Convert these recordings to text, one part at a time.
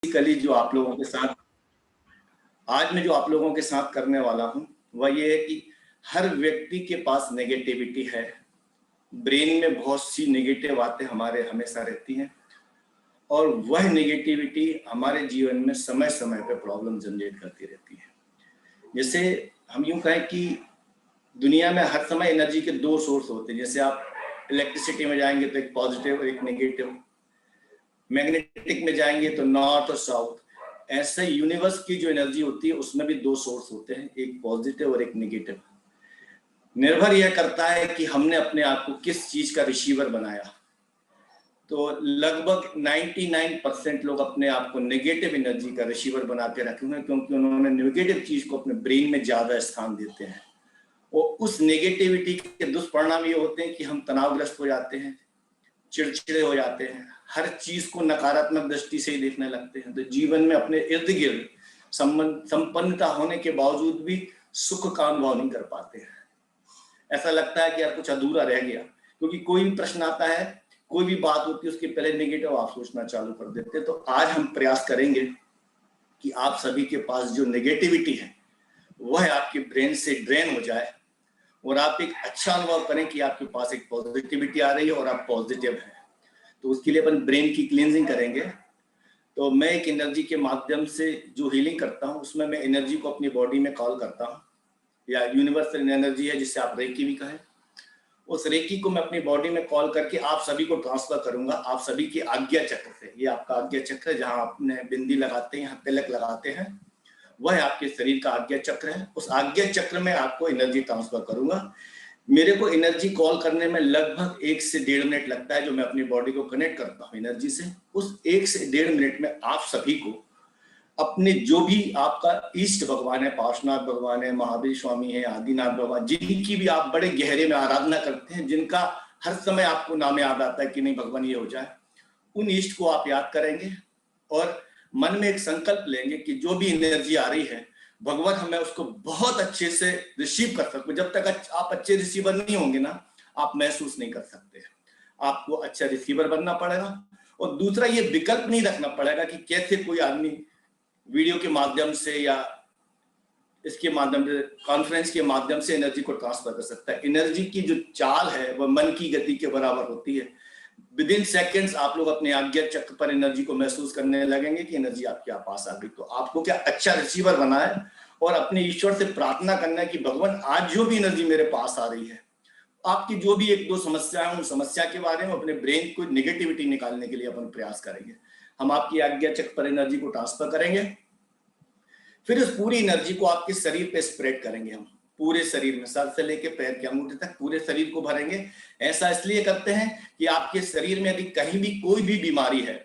Basically जो आप लोगों के साथ आज मैं जो आप लोगों के साथ करने वाला हूं वह ये है कि हर व्यक्ति के पास नेगेटिविटी है। ब्रेन में बहुत सी नेगेटिव बातें हमारे हमेशा रहती हैं और वह नेगेटिविटी हमारे जीवन में समय समय पर प्रॉब्लम जनरेट करती रहती है। जैसे हम यूं कहें कि दुनिया में हर समय एनर्जी के दो सोर्स होते हैं। जैसे आप इलेक्ट्रिसिटी में जाएंगे तो एक पॉजिटिव और एक नेगेटिव, मैग्नेटिक में जाएंगे तो नॉर्थ और साउथ। ऐसे यूनिवर्स की जो एनर्जी होती है उसमें भी दो सोर्स होते हैं, एक पॉजिटिव और एक नेगेटिव। निर्भर यह करता है कि हमने अपने आप को किस चीज का रिसीवर बनाया। तो लगभग 99% लोग अपने आप को नेगेटिव एनर्जी का रिसीवर बना के रखे हुए हैं, क्योंकि उन्होंने नेगेटिव चीज को अपने ब्रेन में ज्यादा स्थान देते हैं। और उस नेगेटिविटी के दुष्परिणाम ये होते हैं कि हम तनावग्रस्त हो जाते हैं, चिड़चिड़े हो जाते हैं, हर चीज को नकारात्मक दृष्टि से ही देखने लगते हैं। तो जीवन में अपने इर्द गिर्द संपन्नता होने के बावजूद भी सुख का अनुभव नहीं कर पाते हैं। ऐसा लगता है कि यार कुछ अधूरा रह गया, क्योंकि कोई भी प्रश्न आता है, कोई भी बात होती है, उसके पहले नेगेटिव आप सोचना चालू कर देते हैं। तो आज हम प्रयास करेंगे कि आप सभी के पास जो नेगेटिविटी है वह आपके ब्रेन से ड्रेन हो जाए और आप एक अच्छा अनुभव करें कि आपके पास एक पॉजिटिविटी आ रही है और आप पॉजिटिव हैं। तो उसके लिए अपन ब्रेन की क्लींजिंग करेंगे। तो मैं एक एनर्जी के माध्यम से जो हीलिंग करता हूँ उसमें मैं एनर्जी को अपनी बॉडी में कॉल करता हूँ, या यूनिवर्सल एनर्जी है जिसे आप रेकी भी कहें। उस रेकी को मैं अपनी बॉडी में कॉल करके आप सभी को ट्रांसफर करूंगा, आप सभी के आज्ञा चक्र से। ये आपका आज्ञा चक्र है, जहां आपने बिंदी लगाते हैं, तिलक लगाते हैं, वह आपके शरीर का आज्ञा चक्र है। उस आज्ञा चक्र में आपको एनर्जी ट्रांसफर करूंगा। मेरे को एनर्जी कॉल करने में लगभग 1 से 1.5 मिनट लगता है, जो मैं अपनी बॉडी को कनेक्ट करता हूँ एनर्जी से। उस 1 से 1.5 मिनट में आप सभी को अपने जो भी आपका इष्ट भगवान है, पार्श्वनाथ भगवान है, महावीर स्वामी है, आदिनाथ भगवान, जिनकी भी आप बड़े गहरे में आराधना करते हैं, जिनका हर समय आपको नाम याद आता है कि नहीं भगवान ये हो जाए, उन इष्ट को आप याद करेंगे और मन में एक संकल्प लेंगे कि जो भी एनर्जी आ रही है भगवान, हमें उसको बहुत अच्छे से रिसीव कर सकते। जब तक आप अच्छे रिसीवर नहीं होंगे ना, आप महसूस नहीं कर सकते। आपको अच्छा रिसीवर बनना पड़ेगा। और दूसरा, ये विकल्प नहीं रखना पड़ेगा कि कैसे कोई आदमी वीडियो के माध्यम से या इसके माध्यम से, कॉन्फ्रेंस के माध्यम से एनर्जी को ट्रांसफर कर सकता है। एनर्जी की जो चाल है वह मन की गति के बराबर होती है। विद इन सेकेंड्स आप लोग अपने आज्ञा चक्र पर एनर्जी को महसूस करने लगेंगे कि एनर्जी आपके पास आ गई। तो आपको क्या अच्छा रिसीवर बना है और अपने ईश्वर से प्रार्थना करना है कि भगवान आज जो भी एनर्जी मेरे पास आ रही है, आपकी जो भी 1-2 समस्या है, उन समस्या के बारे में अपने ब्रेन को नेगेटिविटी निकालने के लिए अपन प्रयास करेंगे। हम आपकी आज्ञा चक्र पर एनर्जी को ट्रांसफर करेंगे, फिर उस पूरी एनर्जी को आपके शरीर पे स्प्रेड करेंगे। हम पूरे शरीर में, सर से लेके पैर के अंगूठे तक पूरे शरीर को भरेंगे। ऐसा इसलिए करते हैं कि आपके शरीर में यदि कहीं भी कोई भी बीमारी है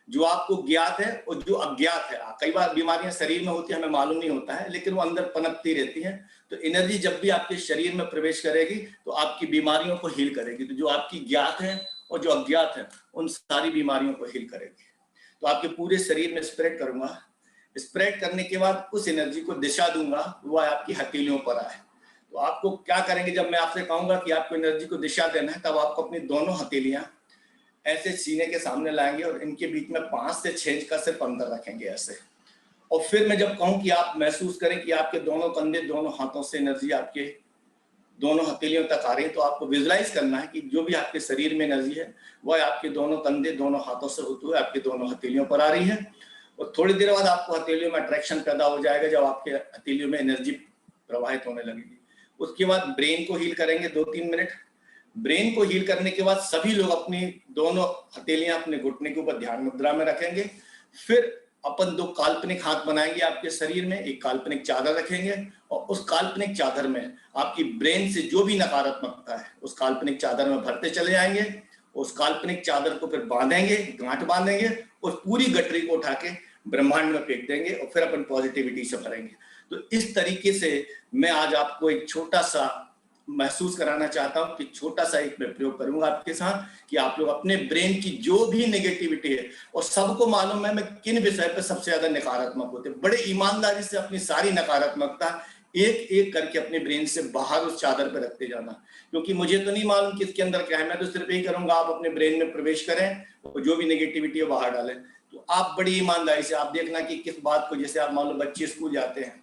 जो आपको ज्ञात है और जो अज्ञात है, कई बार बीमारियां शरीर में होती है, हमें मालूम नहीं होता है, लेकिन वो अंदर पनपती रहती हैं। तो एनर्जी जब भी आपके शरीर में प्रवेश करेगी तो आपकी बीमारियों को हील करेगी। तो जो आपकी ज्ञात है और जो अज्ञात है उन सारी बीमारियों को हील करेगी। तो आपके पूरे शरीर में स्प्रेड करूंगा। स्प्रेड करने के बाद उस एनर्जी को दिशा दूंगा, वह आपकी हथेलियों पर आए। तो आपको क्या करेंगे, जब मैं आपसे कहूंगा कि आपको एनर्जी को दिशा देना है, तब आपको अपनी दोनों हथेलियां ऐसे सीने के सामने लाएंगे और इनके बीच में 5 से 6 इंच का सिर्फ अंतर रखेंगे ऐसे। और फिर मैं जब कहूं कि आप महसूस करें कि आपके दोनों कंधे, दोनों हाथों से एनर्जी आपके दोनों हथेलियों तक आ रही है, तो आपको विजुलाइज करना है कि जो भी आपके शरीर में एनर्जी है वह आपके दोनों कंधे, दोनों हाथों से होते हुए आपके दोनों हथेलियों पर आ रही है। और थोड़ी देर बाद आपको हथेलियों में अट्रैक्शन पैदा हो जाएगा, जब आपके हथेलियों में एनर्जी प्रवाहित होने लगेगी। उसके बाद ब्रेन को हील करेंगे 2-3 मिनट। ब्रेन को हील करने के बाद सभी लोग अपनी दोनों हथेलियां अपने घुटने के ऊपर ध्यान मुद्रा में रखेंगे। फिर अपन 2 काल्पनिक हाथ बनाएंगे आपके शरीर में, एक काल्पनिक चादर रखेंगे और उस काल्पनिक चादर में आपकी ब्रेन से जो भी नकारात्मकता है उस काल्पनिक चादर में भरते चले जाएंगे। उस काल्पनिक चादर को फिर बांधेंगे, गांठ बांधेंगे और पूरी गठरी को उठा के ब्रह्मांड में फेंक देंगे और फिर अपन पॉजिटिविटी से भरेंगे। तो इस तरीके से मैं आज आपको एक छोटा सा महसूस कराना चाहता हूं कि छोटा सा एक मैं प्रयोग करूंगा आपके साथ कि आप लोग अपने ब्रेन की जो भी नेगेटिविटी है, और सबको मालूम है मैं किन विषय पे सबसे ज्यादा नकारात्मक होते हैं, बड़े ईमानदारी से अपनी सारी नकारात्मकता एक एक करके अपने ब्रेन से बाहर उस चादर पे रखते जाना। क्योंकि मुझे तो नहीं मालूम कि इसके अंदर क्या है, मैं तो सिर्फ यही करूंगा, आप अपने ब्रेन में प्रवेश करें और जो भी नेगेटिविटी है बाहर डालें। तो आप बड़ी ईमानदारी से आप देखना कि किस बात को, जैसे आप मान लो बच्चे स्कूल जाते हैं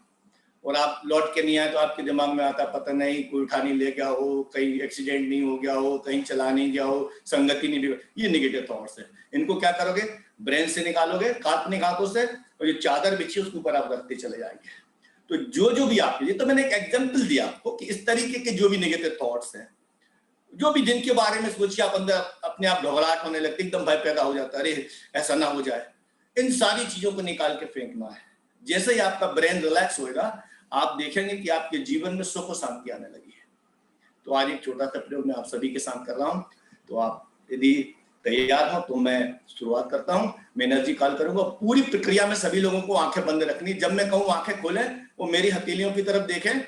और आप लौट के नहीं आए तो आपके दिमाग में आता पता नहीं कोई उठा नहीं ले गया हो, कहीं एक्सीडेंट नहीं हो गया हो, कहीं चला नहीं गया हो, संगति नहीं बिगड़, ये नेगेटिव थॉट्स है। इनको क्या करोगे, ब्रेन से निकालोगे, काल्पनिक अपनी आंखों से, और ये चादर बिछी उसके ऊपर आप रखते चले जाएंगे। तो जो भी आपके, ये तो मैंने एक एग्जाम्पल दिया आपको कि इस तरीके के जो भी नेगेटिव थॉट्स हैं, जो भी जिनके बारे में सोचिए आप, अंदर अपने आप घबराहट होने लगती, एकदम भय पैदा हो जाता है, अरे ऐसा ना हो जाए, इन सारी चीजों को निकाल के फेंकना है। जैसे ही आपका ब्रेन रिलैक्स होएगा, आप देखेंगे कि आपके जीवन में सुख और शांति आने लगी है। तो आज एक छोटा सा प्रयोग मैं आप सभी के साथ कर रहा हूं, तो आप यदि तैयार हो तो मैं शुरुआत करता हूं। मैं एनर्जी कॉल करूंगा, पूरी प्रक्रिया में सभी लोगों को आंखें बंद रखनी, जब मैं कहूं आंखें खोलें वो मेरी हथेलियों की तरफ देखें,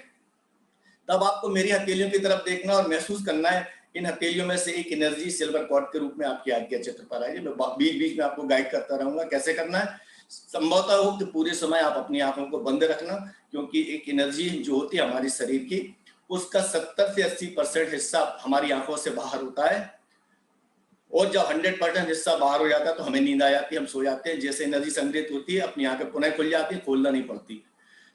तब आपको मेरी हथेलियों की तरफ देखना और महसूस करना है इन हथेलियों में से एक एनर्जी सिल्वर कॉर्ड के रूप में आपकी आज्ञा चित्र पर आएगी। मैं बीच बीच में आपको गाइड करता रहूंगा कैसे करना है। संभवतः हो कि पूरे समय आप अपनी आंखों को बंद रखना, क्योंकि एक एनर्जी जो होती है हमारी शरीर की, उसका 70 से 80% हिस्सा हमारी आंखों से बाहर होता है, और जब 100% हिस्सा बाहर हो जाता है तो हमें नींद आ जाती है, हम सो जाते हैं। जैसे एनर्जी संग्रहित होती है, अपनी आंखें पुनः खुल जाती है, खोलना नहीं पड़ती।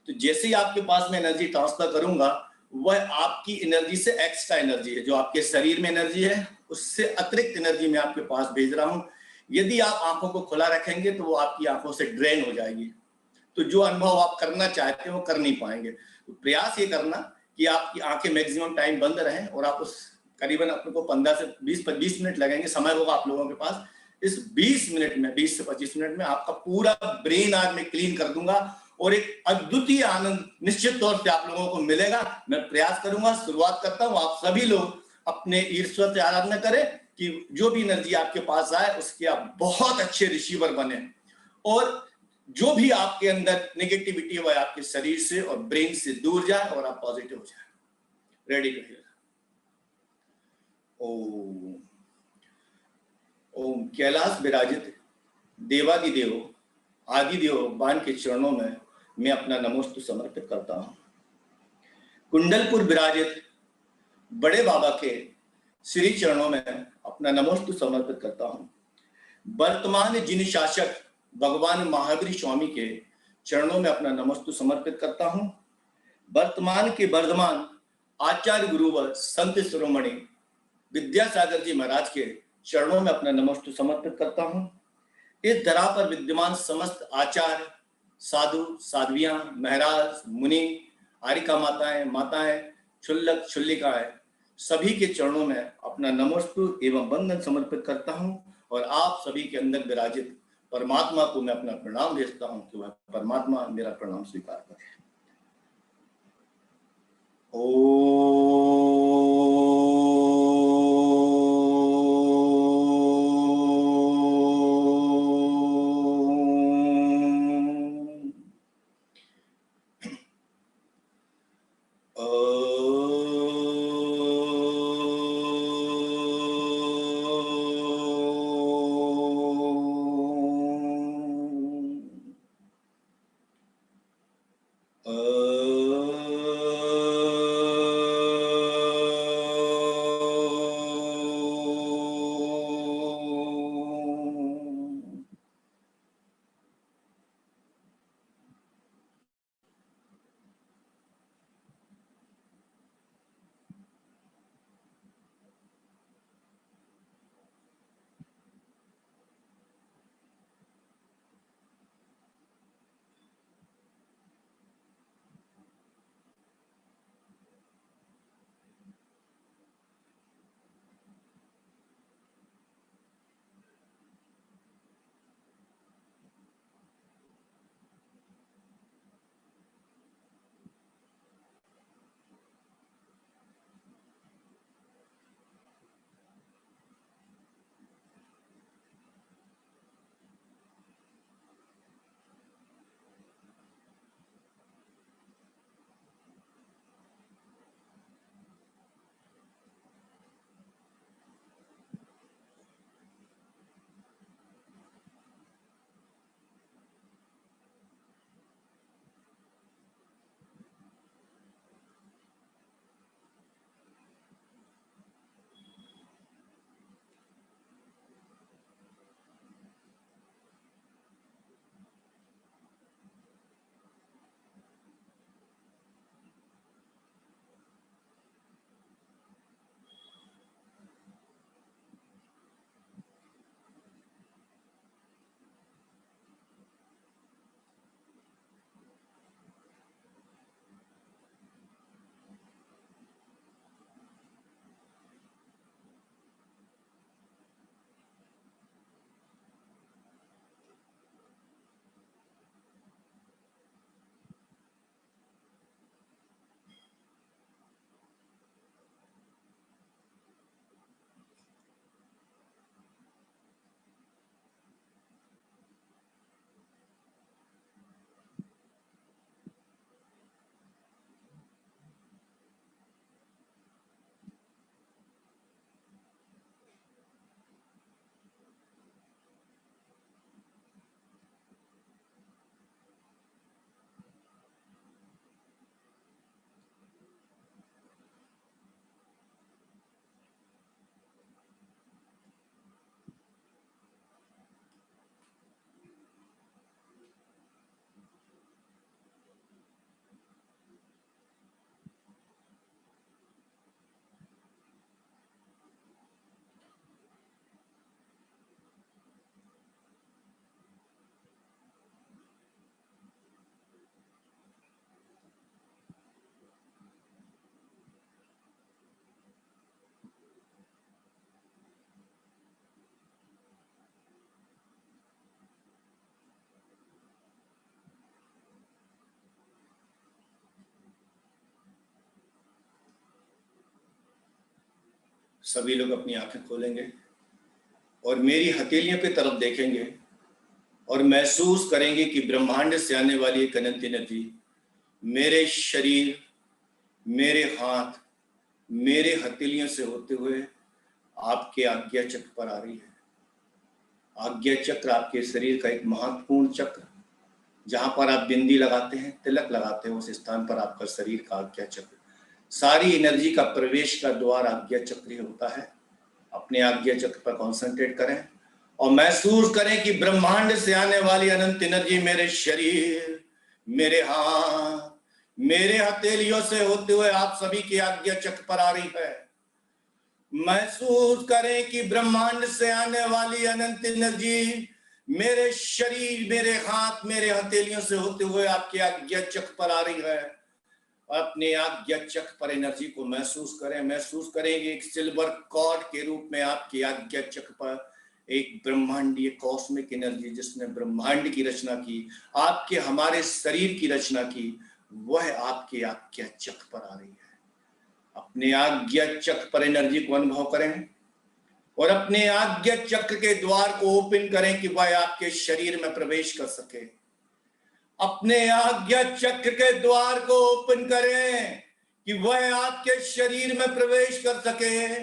तो जैसे ही आपके पास में एनर्जी ट्रांसफर करूंगा, वह आपकी एनर्जी से एक्स्ट्रा एनर्जी है, जो आपके शरीर में एनर्जी है उससे अतिरिक्त एनर्जी मैं आपके पास भेज रहा हूं। यदि आप आंखों को खुला रखेंगे तो वो आपकी आंखों से ड्रेन हो जाएगी, तो जो अनुभव आप करना चाहते हैं वो कर नहीं पाएंगे। तो प्रयास ये करना कि आपकी आंखें मैक्सिमम टाइम बंद रहें, और आप उस करीबन अपने को 15 से 20 मिनट लगेंगे, समय होगा आप लोगों के पास। इस 20 मिनट में, 20 से 25 मिनट में आपका पूरा ब्रेन आज मैं क्लीन कर दूंगा, और एक अद्वितीय आनंद निश्चित तौर से आप लोगों को मिलेगा। मैं प्रयास करूंगा, शुरुआत करता हूं। आप सभी लोग अपने ईश्वर से आराधना करें कि जो भी एनर्जी आपके पास आए उसके आप बहुत अच्छे रिसीवर बने, और जो भी आपके अंदर नेगेटिविटी है वह आपके शरीर से और ब्रेन से दूर जाए और आप पॉजिटिव हो जाए। Ready to hear. Om Om Kailash विराजित देवादिदेव आदिदेव भगवान के चरणों में मैं अपना नमोस्तु समर्पित करता हूं। कुंडलपुर विराजित बड़े बाबा के श्री चरणों में अपना नमोस्तु समर्पित करता हूं। वर्तमान जिन शासक भगवान महावीर स्वामी के चरणों में अपना नमोस्तु समर्पित करता हूं। वर्तमान के वर्धमान आचार्य गुरुवर संत शिरोमणि विद्यासागर जी महाराज के चरणों में अपना नमोस्तु समर्पित करता हूं। इस धरा पर विद्यमान समस्त आचार्य, साधु, साध्वियां, महाराज, मुनि, आरिका माताएं, क्षुल्लक, क्षुल्लिकाएं, सभी के चरणों में अपना नमोस्तु एवं वंदन समर्पित करता हूं। और आप सभी के अंदर विराजित परमात्मा को मैं अपना प्रणाम भेजता हूं कि वह परमात्मा मेरा प्रणाम स्वीकार करे। सभी लोग अपनी आंखें खोलेंगे और मेरी हथेलियों की तरफ देखेंगे और महसूस करेंगे कि ब्रह्मांड से आने वाली एक अनंत एनर्जी मेरे शरीर, मेरे हाथ, मेरे हथेलियों से होते हुए आपके आज्ञा चक्र पर आ रही है। आज्ञा चक्र आपके शरीर का एक महत्वपूर्ण चक्र, जहां पर आप बिंदी लगाते हैं, तिलक लगाते हैं, उस स्थान पर आपका शरीर का आज्ञा चक्र, सारी एनर्जी का प्रवेश का द्वार आज्ञा चक्र ही होता है। अपने आज्ञा चक्र पर कॉन्सेंट्रेट करें और महसूस करें कि ब्रह्मांड से आने वाली अनंत एनर्जी मेरे शरीर, मेरे हाथ, मेरे हथेलियों से होते हुए आप सभी के आज्ञा चक्र पर आ रही है। महसूस करें कि ब्रह्मांड से आने वाली अनंत एनर्जी मेरे शरीर, मेरे हाथ, मेरे हथेलियों से होते हुए आपके आज्ञा चक्र पर आ रही है। अपने आज्ञा चक्र पर एनर्जी को महसूस करें। महसूस करेंगे एक सिल्वर कॉर्ड के रूप में आपकी आज्ञा चक्र पर एक ब्रह्मांडीय कॉस्मिक एनर्जी, जिसने ब्रह्मांड की रचना की, आपके हमारे शरीर की रचना की, वह आपके आज्ञा चक्र पर आ रही है। अपने आज्ञा चक्र पर एनर्जी को अनुभव करें और अपने आज्ञा चक्र के द्वार को ओपन करें कि वह आपके शरीर में प्रवेश कर सके। अपने आज्ञा चक्र के द्वार को ओपन करें कि वह आपके शरीर में प्रवेश कर सके।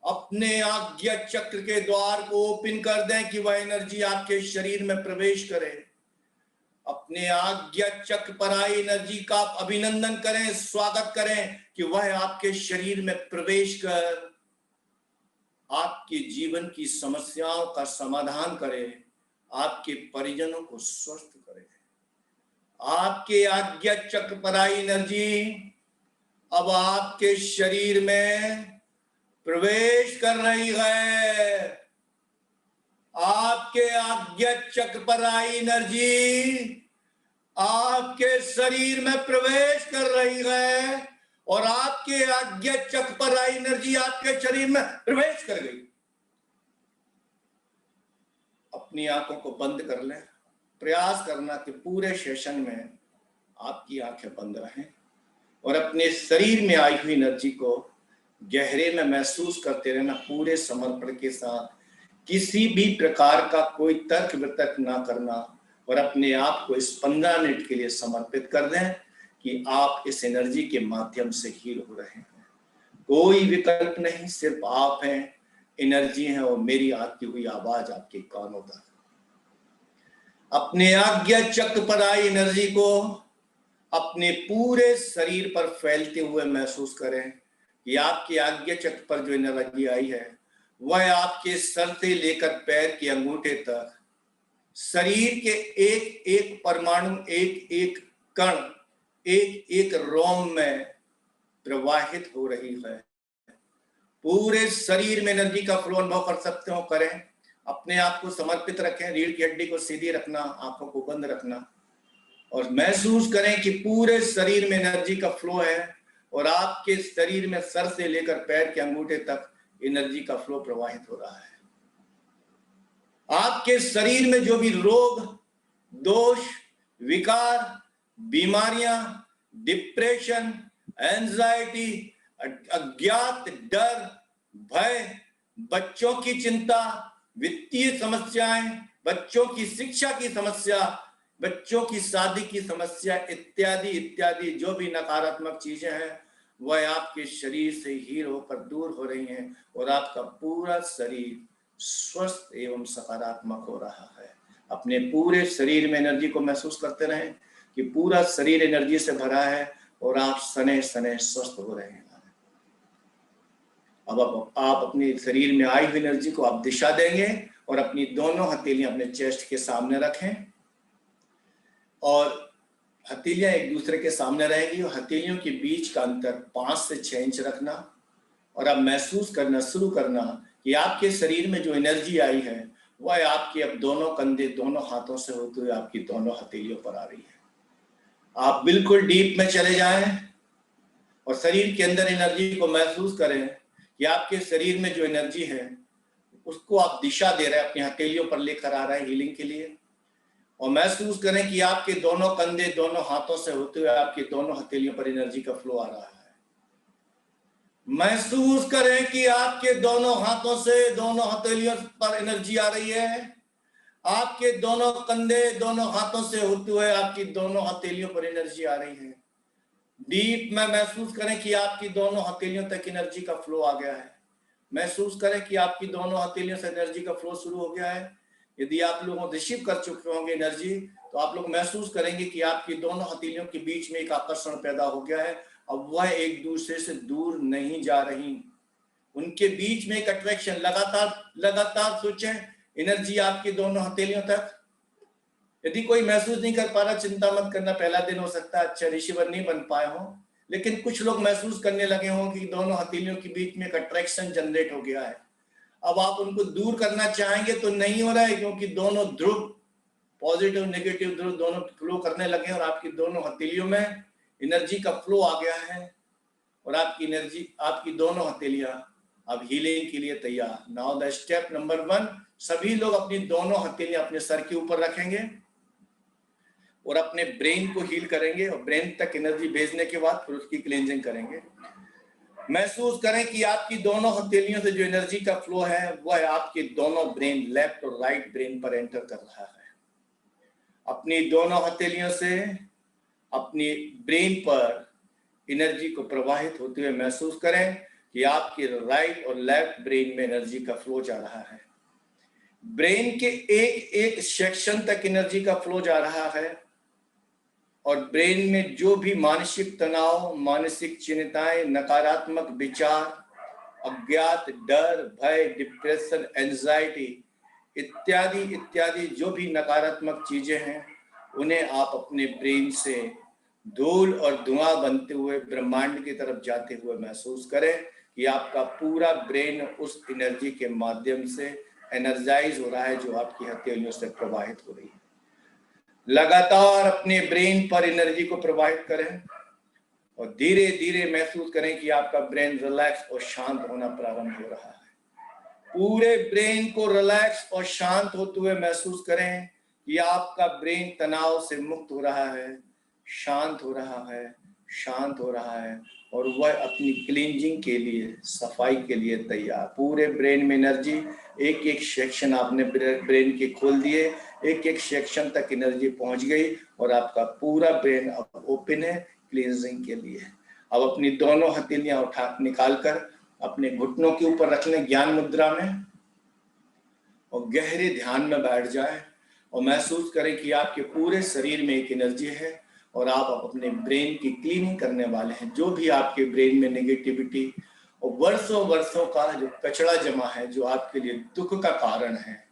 अपने आज्ञा चक्र के द्वार को ओपन कर दें कि वह एनर्जी आपके शरीर में प्रवेश करे। अपने आज्ञा चक्र पर आई एनर्जी का आप अभिनंदन करें, स्वागत करें कि वह आपके शरीर में प्रवेश कर आपके जीवन की समस्याओं का समाधान करे, आपके परिजनों को स्वस्थ करे। आपके आज्ञा चक्र पर आई एनर्जी अब आपके शरीर में प्रवेश कर रही है। आपके आज्ञा चक्र पर आई एनर्जी आपके शरीर में प्रवेश कर रही है और आपके आज्ञा चक्र पर आई एनर्जी आपके शरीर में प्रवेश कर गई। अपनी आंखों को बंद कर लें। प्रयास करना कि पूरे सेशन में आपकी आंखें बंद रहें और अपने शरीर में आई हुई एनर्जी को गहरे में महसूस करते रहना, पूरे समर्पण के साथ, किसी भी प्रकार का कोई तर्क वितर्क ना करना और अपने आप को इस 15 मिनट के लिए समर्पित कर दें कि आप इस एनर्जी के माध्यम से हील हो रहे हैं। कोई विकल्प नहीं, सिर्फ आप हैं, एनर्जी है और मेरी आती हुई आवाज आपके कानों तक। अपने आज्ञा चक्र पर आई एनर्जी को अपने पूरे शरीर पर फैलते हुए महसूस करें कि आपकी आज्ञा चक्र पर जो एनर्जी आई है वह आपके सर से लेकर पैर के अंगूठे तक, शरीर के एक एक परमाणु, एक एक कण, एक एक रोम में प्रवाहित हो रही है। पूरे शरीर में एनर्जी का फ्लो अनुभव कर सकते हो, करें। अपने आप को समर्पित रखें, रीढ़ की हड्डी को सीधी रखना, आंखों को बंद रखना और महसूस करें कि पूरे शरीर में एनर्जी का फ्लो है और आपके शरीर में सर से लेकर पैर के अंगूठे तक एनर्जी का फ्लो प्रवाहित हो रहा है। आपके शरीर में जो भी रोग, दोष, विकार, बीमारियां, डिप्रेशन, एंजाइटी, अज्ञात डर, भय, बच्चों की चिंता, वित्तीय समस्याएं, बच्चों की शिक्षा की समस्या, बच्चों की शादी की समस्या इत्यादि इत्यादि, जो भी नकारात्मक चीजें हैं वह आपके शरीर से हील होकर दूर हो रही हैं और आपका पूरा शरीर स्वस्थ एवं सकारात्मक हो रहा है। अपने पूरे शरीर में एनर्जी को महसूस करते रहें कि पूरा शरीर एनर्जी से भरा है और आप सने सने स्वस्थ हो रहे हैं। अब आप अपने शरीर में आई हुई एनर्जी को आप दिशा देंगे और अपनी दोनों हथेलियां अपने चेस्ट के सामने रखें और हथेलियां एक दूसरे के सामने रहेंगी और हथेलियों के बीच का अंतर 5 से 6 इंच रखना और अब महसूस करना शुरू करना कि आपके शरीर में जो एनर्जी आई है वह आपके अब दोनों कंधे, दोनों हाथों से होते हुए आपकी दोनों हथेलियों पर आ रही है। आप बिल्कुल डीप में चले जाएं और शरीर के अंदर एनर्जी को महसूस करें कि आपके शरीर में जो एनर्जी है उसको आप दिशा दे रहे हैं, अपनी हथेलियों पर लेकर आ रहे हैं हीलिंग के लिए। और महसूस करें कि आपके दोनों कंधे, दोनों हाथों से होते हुए आपके दोनों हथेलियों पर एनर्जी का फ्लो आ रहा है। महसूस करें कि आपके दोनों हाथों से, दोनों हथेलियों पर एनर्जी आ रही है। आपके दोनों कंधे, दोनों हाथों से होते हुए आपकी दोनों हथेलियों पर एनर्जी आ रही है। डीप में महसूस करें कि आपकी दोनों हथेलियों तक एनर्जी का फ्लो आ गया है। महसूस करें कि आपकी दोनों हथेलियों से एनर्जी का फ्लो शुरू हो गया है। यदि आप लोगों रिसीव कर चुके होंगे एनर्जी, तो आप लोग महसूस करेंगे कि आपकी दोनों हथेलियों के बीच में एक आकर्षण पैदा हो गया है। अब वह एक दूसरे से दूर नहीं जा रही, उनके बीच में एक अट्रैक्शन लगातार सोचें, एनर्जी आपकी दोनों हथेलियों तक। यदि कोई महसूस नहीं कर पा रहा, चिंता मत करना, पहला दिन हो सकता है अच्छा रिसीवर नहीं बन पाए हो, लेकिन कुछ लोग महसूस करने लगे हों कि दोनों हथेलियों के बीच में एक अट्रैक्शन जनरेट हो गया है। अब आप उनको दूर करना चाहेंगे तो नहीं हो रहा है, क्योंकि दोनों ध्रुव, पॉजिटिव नेगेटिव ध्रुव दोनों फ्लो करने लगे और आपकी दोनों हथेलियों में एनर्जी का फ्लो आ गया है और आपकी एनर्जी, आपकी दोनों हथेलियां अब हीलिंग के लिए तैयार। नाउ द स्टेप नंबर 1, सभी लोग अपनी दोनों हथेलियां अपने सर के ऊपर रखेंगे और अपने ब्रेन को हील करेंगे और ब्रेन तक एनर्जी भेजने के बाद फिर उसकी क्लींजिंग करेंगे। महसूस करें कि आपकी दोनों हथेलियों से जो एनर्जी का फ्लो है वह आपके दोनों ब्रेन, लेफ्ट और राइट ब्रेन पर एंटर कर रहा है। अपनी दोनों हथेलियों से अपनी ब्रेन पर एनर्जी को प्रवाहित होते हुए महसूस करें कि आपके राइट और लेफ्ट ब्रेन में एनर्जी का फ्लो जा रहा है। ब्रेन के एक एक सेक्शन तक एनर्जी का फ्लो जा रहा है और ब्रेन में जो भी मानसिक तनाव, मानसिक चिंताएं, नकारात्मक विचार, अज्ञात डर, भय, डिप्रेशन, एंजाइटी इत्यादि इत्यादि जो भी नकारात्मक चीजें हैं, उन्हें आप अपने ब्रेन से धूल और धुआं बनते हुए ब्रह्मांड की तरफ जाते हुए महसूस करें कि आपका पूरा ब्रेन उस एनर्जी के माध्यम से एनर्जाइज हो रहा है जो आपकी हथेलियों से प्रवाहित हो रही है। लगातार अपने ब्रेन पर एनर्जी को प्रवाहित करें और धीरे धीरे महसूस करें कि आपका ब्रेन रिलैक्स और शांत होना प्रारंभ हो रहा है। पूरे ब्रेन को रिलैक्स और शांत होते हुए महसूस करें कि आपका ब्रेन तनाव से मुक्त हो रहा है, शांत हो रहा है, शांत हो रहा है और वह अपनी क्लींजिंग के लिए, सफाई के लिए तैयार। पूरे ब्रेन में एनर्जी, एक एक सेक्शन आपने ब्रेन के खोल दिए, एक एक सेक्शन तक एनर्जी पहुंच गई और आपका पूरा ब्रेन अब ओपन है क्लींजिंग के लिए। अब अपनी दोनों हथेलियां उठा निकालकर अपने घुटनों के ऊपर रख लें ज्ञान मुद्रा में और गहरे ध्यान में बैठ जाए और महसूस करें कि आपके पूरे शरीर में एक एनर्जी है और आप अपने ब्रेन की क्लीनिंग करने वाले हैं। जो भी आपके ब्रेन में नेगेटिविटी और वर्षों वर्षों का जो कचरा जमा है, जो आपके लिए दुख का कारण है,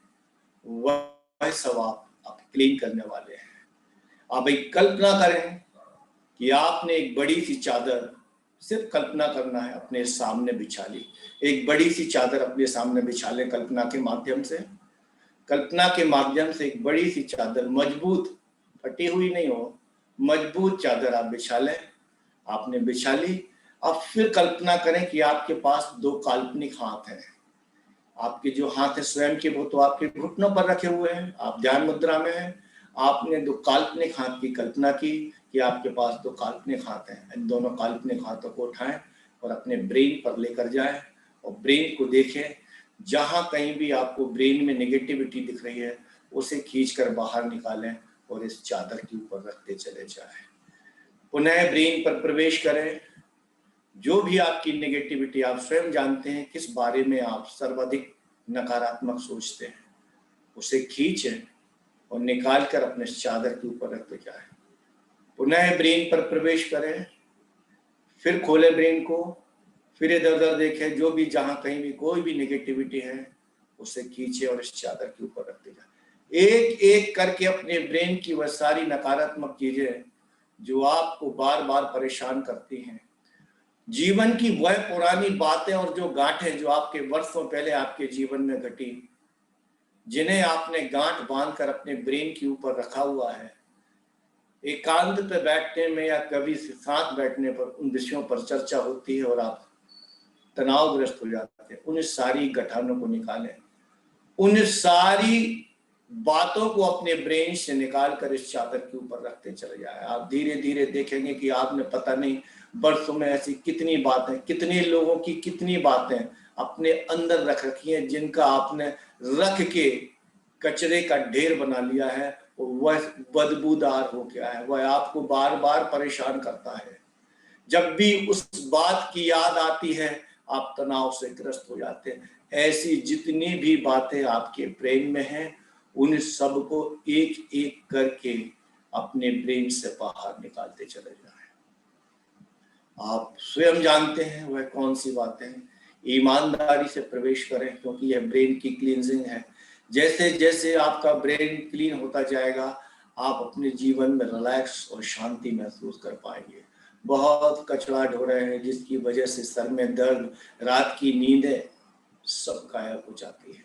वह सब आप क्लीन करने वाले हैं। आप एक कल्पना करें कि आपने एक बड़ी सी चादर, सिर्फ कल्पना करना है, अपने सामने बिछा ली। एक बड़ी सी चादर अपने सामने बिछा लें कल्पना के माध्यम से। कल्पना के माध्यम से एक बड़ी सी चादर, मजबूत, फटी हुई नहीं हो, मजबूत चादर आप बिछा लें। आपने बिछा ली। अब फिर कल्पना करें कि आपके पास दो काल्पनिक हाथ हैं। आपके जो हाथ है स्वयं के, वो तो आपके घुटनों पर रखे हुए हैं, आप ध्यान मुद्रा में हैं। आपने दो काल्पनिक हाथ की कल्पना की कि आपके पास दो काल्पनिक हाथ हैं। इन दोनों काल्पनिक हाथों को उठाएं और अपने ब्रेन पर लेकर जाएं और ब्रेन को देखें। जहां कहीं भी आपको ब्रेन में नेगेटिविटी दिख रही है, उसे खींचकर बाहर निकालें और इस चादर के ऊपर रखते चले जाएं। पुनः ब्रेन पर प्रवेश करें। जो भी आपकी नेगेटिविटी, आप स्वयं जानते हैं किस बारे में आप सर्वाधिक नकारात्मक सोचते हैं, उसे खींचें और निकालकर अपने चादर के ऊपर रखते जाएं। पुनः ब्रेन पर प्रवेश करें, फिर खोलें ब्रेन को, फिर इधर उधर देखें। जो भी, जहां कहीं भी कोई भी नेगेटिविटी है, उसे खींचे और इस चादर के ऊपर रखते जाएं। एक एक करके अपने ब्रेन की वह सारी नकारात्मक चीजें जो आपको बार बार परेशान करती हैं, जीवन की वह पुरानी बातें और जो गांठें जो आपके वर्षों पहले आपके जीवन में घटी, जिन्हें आपने गांठ बांधकर अपने ब्रेन के ऊपर रखा हुआ है, एकांत पे बैठने में या कभी साथ बैठने पर उन विषयों पर चर्चा होती है और आप तनावग्रस्त हो जाते हैं। उन सारी गठानों को निकालें, उन सारी बातों को अपने ब्रेन से निकाल कर इस चादर के ऊपर रखते चले जाए। आप धीरे धीरे देखेंगे कि आपने पता नहीं बरसों में ऐसी कितनी बातें, कितने लोगों की कितनी बातें अपने अंदर रख रखी हैं, जिनका आपने रख के कचरे का ढेर बना लिया है। वह बदबूदार हो गया है, वह आपको बार बार परेशान करता है। जब भी उस बात की याद आती है आप तनाव से ग्रस्त हो जाते हैं। ऐसी जितनी भी बातें आपके ब्रेन में हैं, उन सबको एक एक करके अपने ब्रेन से बाहर निकालते चले जाएं। आप स्वयं जानते हैं वह कौन सी बातें हैं। ईमानदारी से प्रवेश करें, क्योंकि यह ब्रेन की क्लींजिंग है। जैसे जैसे आपका ब्रेन क्लीन होता जाएगा, आप अपने जीवन में रिलैक्स और शांति महसूस कर पाएंगे। बहुत कचरा ढो रहे हैं, जिसकी वजह से सर में दर्द, रात की नींदें सब गायब हो जाती है।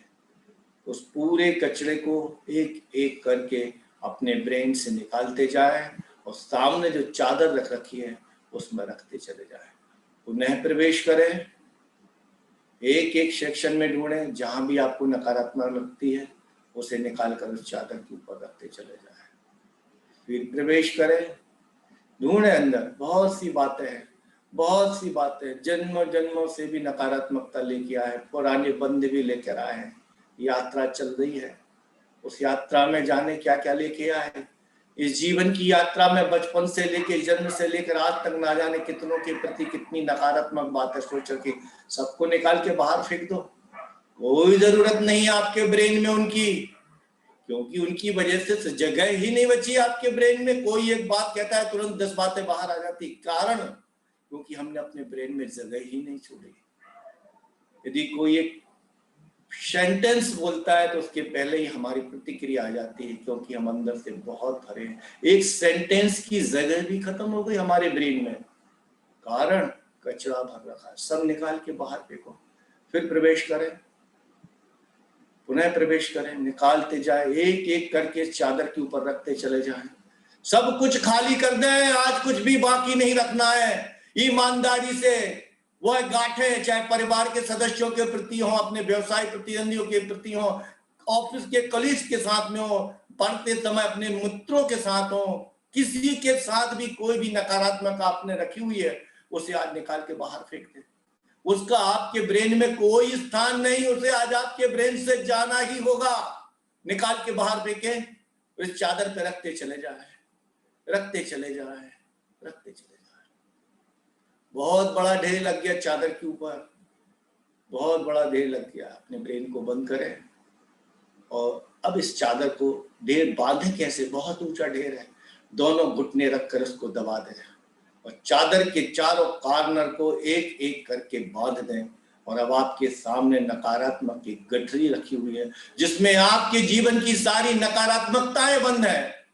उस पूरे कचरे को एक एक करके अपने ब्रेन से निकालते जाएं और सामने जो चादर रख रखी है उसमें रखते चले जाएं। पुनः प्रवेश करें, एक एक सेक्शन में ढूंढें, जहां भी आपको नकारात्मक लगती है उसे निकाल कर उस चादर के ऊपर रखते चले जाएं। फिर प्रवेश करें, ढूंढें अंदर। बहुत सी बातें हैं, बहुत सी बातें जन्मों जन्मों से भी नकारात्मकता लेके आए, पुराने बंद भी लेकर आए हैं। यात्रा चल रही है, उस यात्रा में जाने क्या क्या लेके आए। इस जीवन की यात्रा में बचपन से लेके जन्म से लेकर आज तक ना जाने कितनों के प्रति कितनी नकारात्मक बातें सोच के सबको निकाल के बाहर फेंक दो। कोई जरूरत नहीं है आपके ब्रेन में उनकी, क्योंकि उनकी वजह से जगह ही नहीं बची आपके ब्रेन में। कोई एक बात कहता है तुरंत 10 बातें बाहर आ जाती। कारण क्योंकि हमने अपने ब्रेन में जगह ही नहीं छोड़ी। यदि कोई एक सेंटेंस बोलता है तो उसके पहले ही हमारी प्रतिक्रिया आ जाती है, क्योंकि हम अंदर से बहुत भरे हैं। एक सेंटेंस की जगह भी खत्म हो गई हमारे ब्रेन में, कारण कचरा भर रखा है। सब निकाल के बाहर फेंको, फिर प्रवेश करें, पुनः प्रवेश करें, निकालते जाए, एक एक करके चादर के ऊपर रखते चले जाएं। सब कुछ खाली कर दें, आज कुछ भी बाकी नहीं रखना है। ईमानदारी से वह गांठें, चाहे परिवार के सदस्यों के प्रति हो, अपने व्यवसाय प्रतिद्वंदियों के प्रति हो, ऑफिस के कलीग्स के साथ में हो, पढ़ते समय अपने मित्रों के साथ हो, किसी के साथ भी कोई भी नकारात्मक आपने रखी हुई है उसे आज निकाल के बाहर फेंक दे। उसका आपके ब्रेन में कोई स्थान नहीं, उसे आज आपके ब्रेन से जाना ही होगा। निकाल के बाहर फेंके, इस चादर पे रखते चले जाए, रखते चले जाए, रखते चले जाए। बहुत बड़ा ढेर लग गया चादर के ऊपर, बहुत बड़ा ढेर लग गया। अपने ब्रेन को बंद करें और अब इस चादर को ढेर बांधे कैसे, बहुत ऊंचा ढेर है, दोनों घुटने रखकर उसको दबा दें और चादर के चारों कॉर्नर को एक एक करके बांध दें। और अब आपके सामने नकारात्मक की गठरी रखी हुई है, जिसमें आपके जीवन की सारी नकारात्मकताएं बंद है।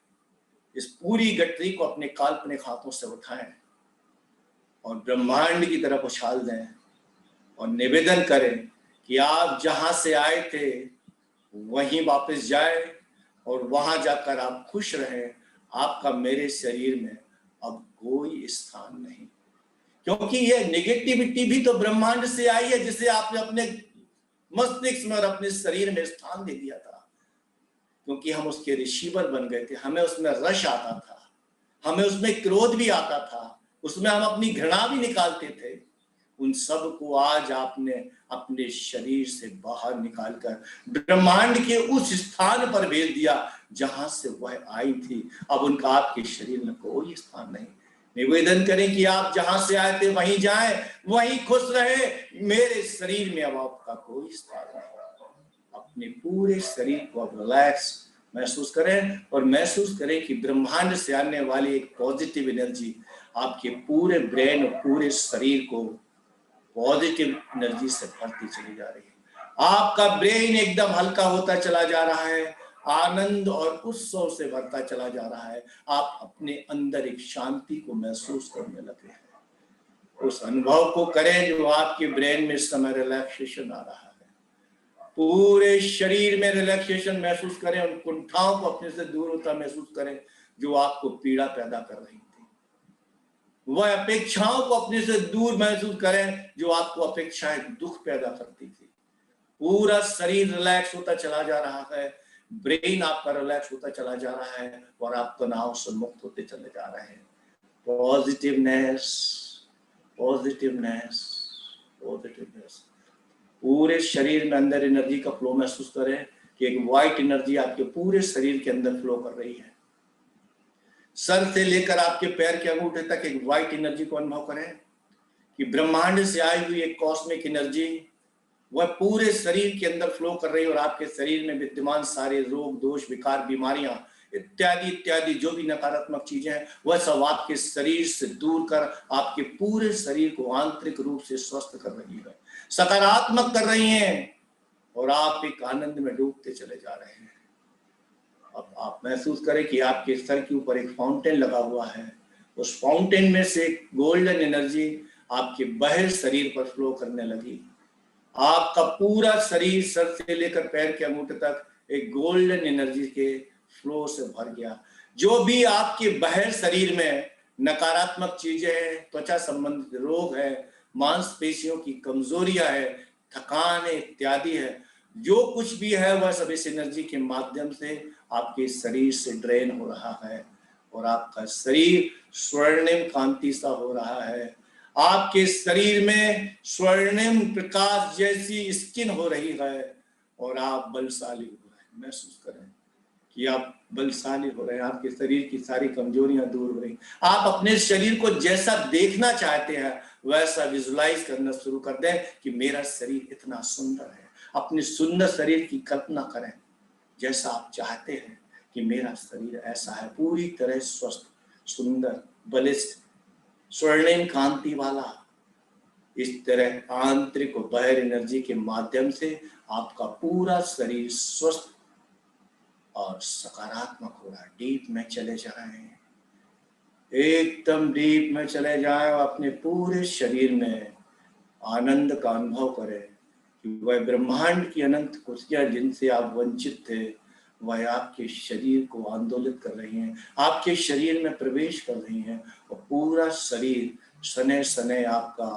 इस पूरी गठरी को अपने काल्पनिक हाथों से उठाएं और ब्रह्मांड की तरफ उछाल दें और निवेदन करें कि आप जहां से आए थे वहीं वापस जाए और वहां जाकर आप खुश रहें। आपका मेरे शरीर में अब कोई स्थान नहीं, क्योंकि यह नेगेटिविटी भी तो ब्रह्मांड से आई है, जिसे आपने अपने मस्तिष्क में और अपने शरीर में स्थान दे दिया था। क्योंकि हम उसके रिसीवर बन गए थे, हमें उसमें रश आता था, हमें उसमें क्रोध भी आता था, उसमें हम अपनी घृणा भी निकालते थे। उन सब को आज आपने अपने शरीर से बाहर निकालकर ब्रह्मांड के उस स्थान पर भेज दिया जहां से वह आई थी। अब उनका आपके शरीर में कोई स्थान नहीं। निवेदन करें कि आप जहां से आए थे वहीं जाएं, वहीं खुश रहे। मेरे शरीर में अब आपका कोई स्थान नहीं। अपने पूरे शरीर को अब रिलैक्स महसूस करें और महसूस करें कि ब्रह्मांड से आने वाली एक पॉजिटिव एनर्जी आपके पूरे ब्रेन और पूरे शरीर को पॉजिटिव एनर्जी से भरती चली जा रही है। आपका ब्रेन एकदम हल्का होता चला जा रहा है, आनंद और उत्सव से भरता चला जा रहा है। आप अपने अंदर एक शांति को महसूस करने लगे हैं। उस अनुभव को करें जो आपके ब्रेन में इस समय रिलैक्सेशन आ रहा है। पूरे शरीर में रिलैक्सेशन महसूस करें और कुंठाओं को अपने से दूर होता महसूस करें जो आपको पीड़ा पैदा कर रही थी। वह अपेक्षाओं को अपने से दूर महसूस करें जो आपको अपेक्षाएं दुख पैदा करती थी। पूरा शरीर रिलैक्स होता चला जा रहा है। ब्रेन आपका रिलैक्स होता चला जा रहा है और आप तनाव से मुक्त होते चले जा रहे हैं। Positiveness, positiveness, positiveness. पूरे शरीर में अंदर एनर्जी का फ्लो महसूस करें कि एक व्हाइट एनर्जी आपके पूरे शरीर के अंदर फ्लो कर रही है। सर से लेकर आपके पैर के अंगूठे तक एक व्हाइट एनर्जी को अनुभव करें कि ब्रह्मांड से आई हुई एक कॉस्मिक एनर्जी वह पूरे शरीर के अंदर फ्लो कर रही है और आपके शरीर में विद्यमान सारे रोग, दोष, विकार, बीमारियां इत्यादि इत्यादि जो भी नकारात्मक चीजें हैं वह सब आपके शरीर से दूर कर आपके पूरे शरीर को आंतरिक रूप से स्वस्थ कर रही है, सकारात्मक कर रही हैं और आप एक आनंद में डूबते चले जा रहे हैं। अब आप महसूस करें कि आपके सर के ऊपर एक फाउंटेन लगा हुआ है, उस फाउंटेन में से एक गोल्डन एनर्जी आपके बाहर शरीर पर फ्लो करने लगी। आपका पूरा शरीर सर से लेकर पैर के अंगूठे तक एक गोल्डन एनर्जी के फ्लो से भर गया। जो भी आपके बाहर शरीर में नकारात्मक चीजें हैं, त्वचा संबंधित रोग है, मांसपेशियों की कमजोरियां है, थकान है, इत्यादि है, जो कुछ भी है वह सब इस एनर्जी के माध्यम से आपके शरीर से ड्रेन हो रहा है और आपका शरीर स्वर्णिम कांति सा हो रहा है। आपके शरीर में स्वर्णिम प्रकाश जैसी स्किन हो रही है और आप बलशाली हो रहे हैं। महसूस करें कि आप बलशाली हो रहे हैं, आपके शरीर की सारी कमजोरियां दूर हो रही। आप अपने शरीर को जैसा देखना चाहते हैं वैसा विजुलाइज करना शुरू कर दें कि मेरा शरीर इतना सुंदर है। अपने सुंदर शरीर की कल्पना करें जैसा आप चाहते हैं कि मेरा शरीर ऐसा है, पूरी तरह स्वस्थ, सुंदर, बलिष्ठ, स्वर्णिम कांति वाला। इस तरह आंतरिक और बाहर एनर्जी के माध्यम से आपका पूरा शरीर स्वस्थ और सकारात्मक हो रहा है। डीप में चले जाएं, एकदम डीप में चले जाएं और अपने पूरे शरीर में आनंद का अनुभव करें कि वह ब्रह्मांड की अनंत खुशियां जिनसे आप वंचित थे वह आपके शरीर को आंदोलित कर रही हैं, आपके शरीर में प्रवेश कर रही हैं और पूरा शरीर सने सने आपका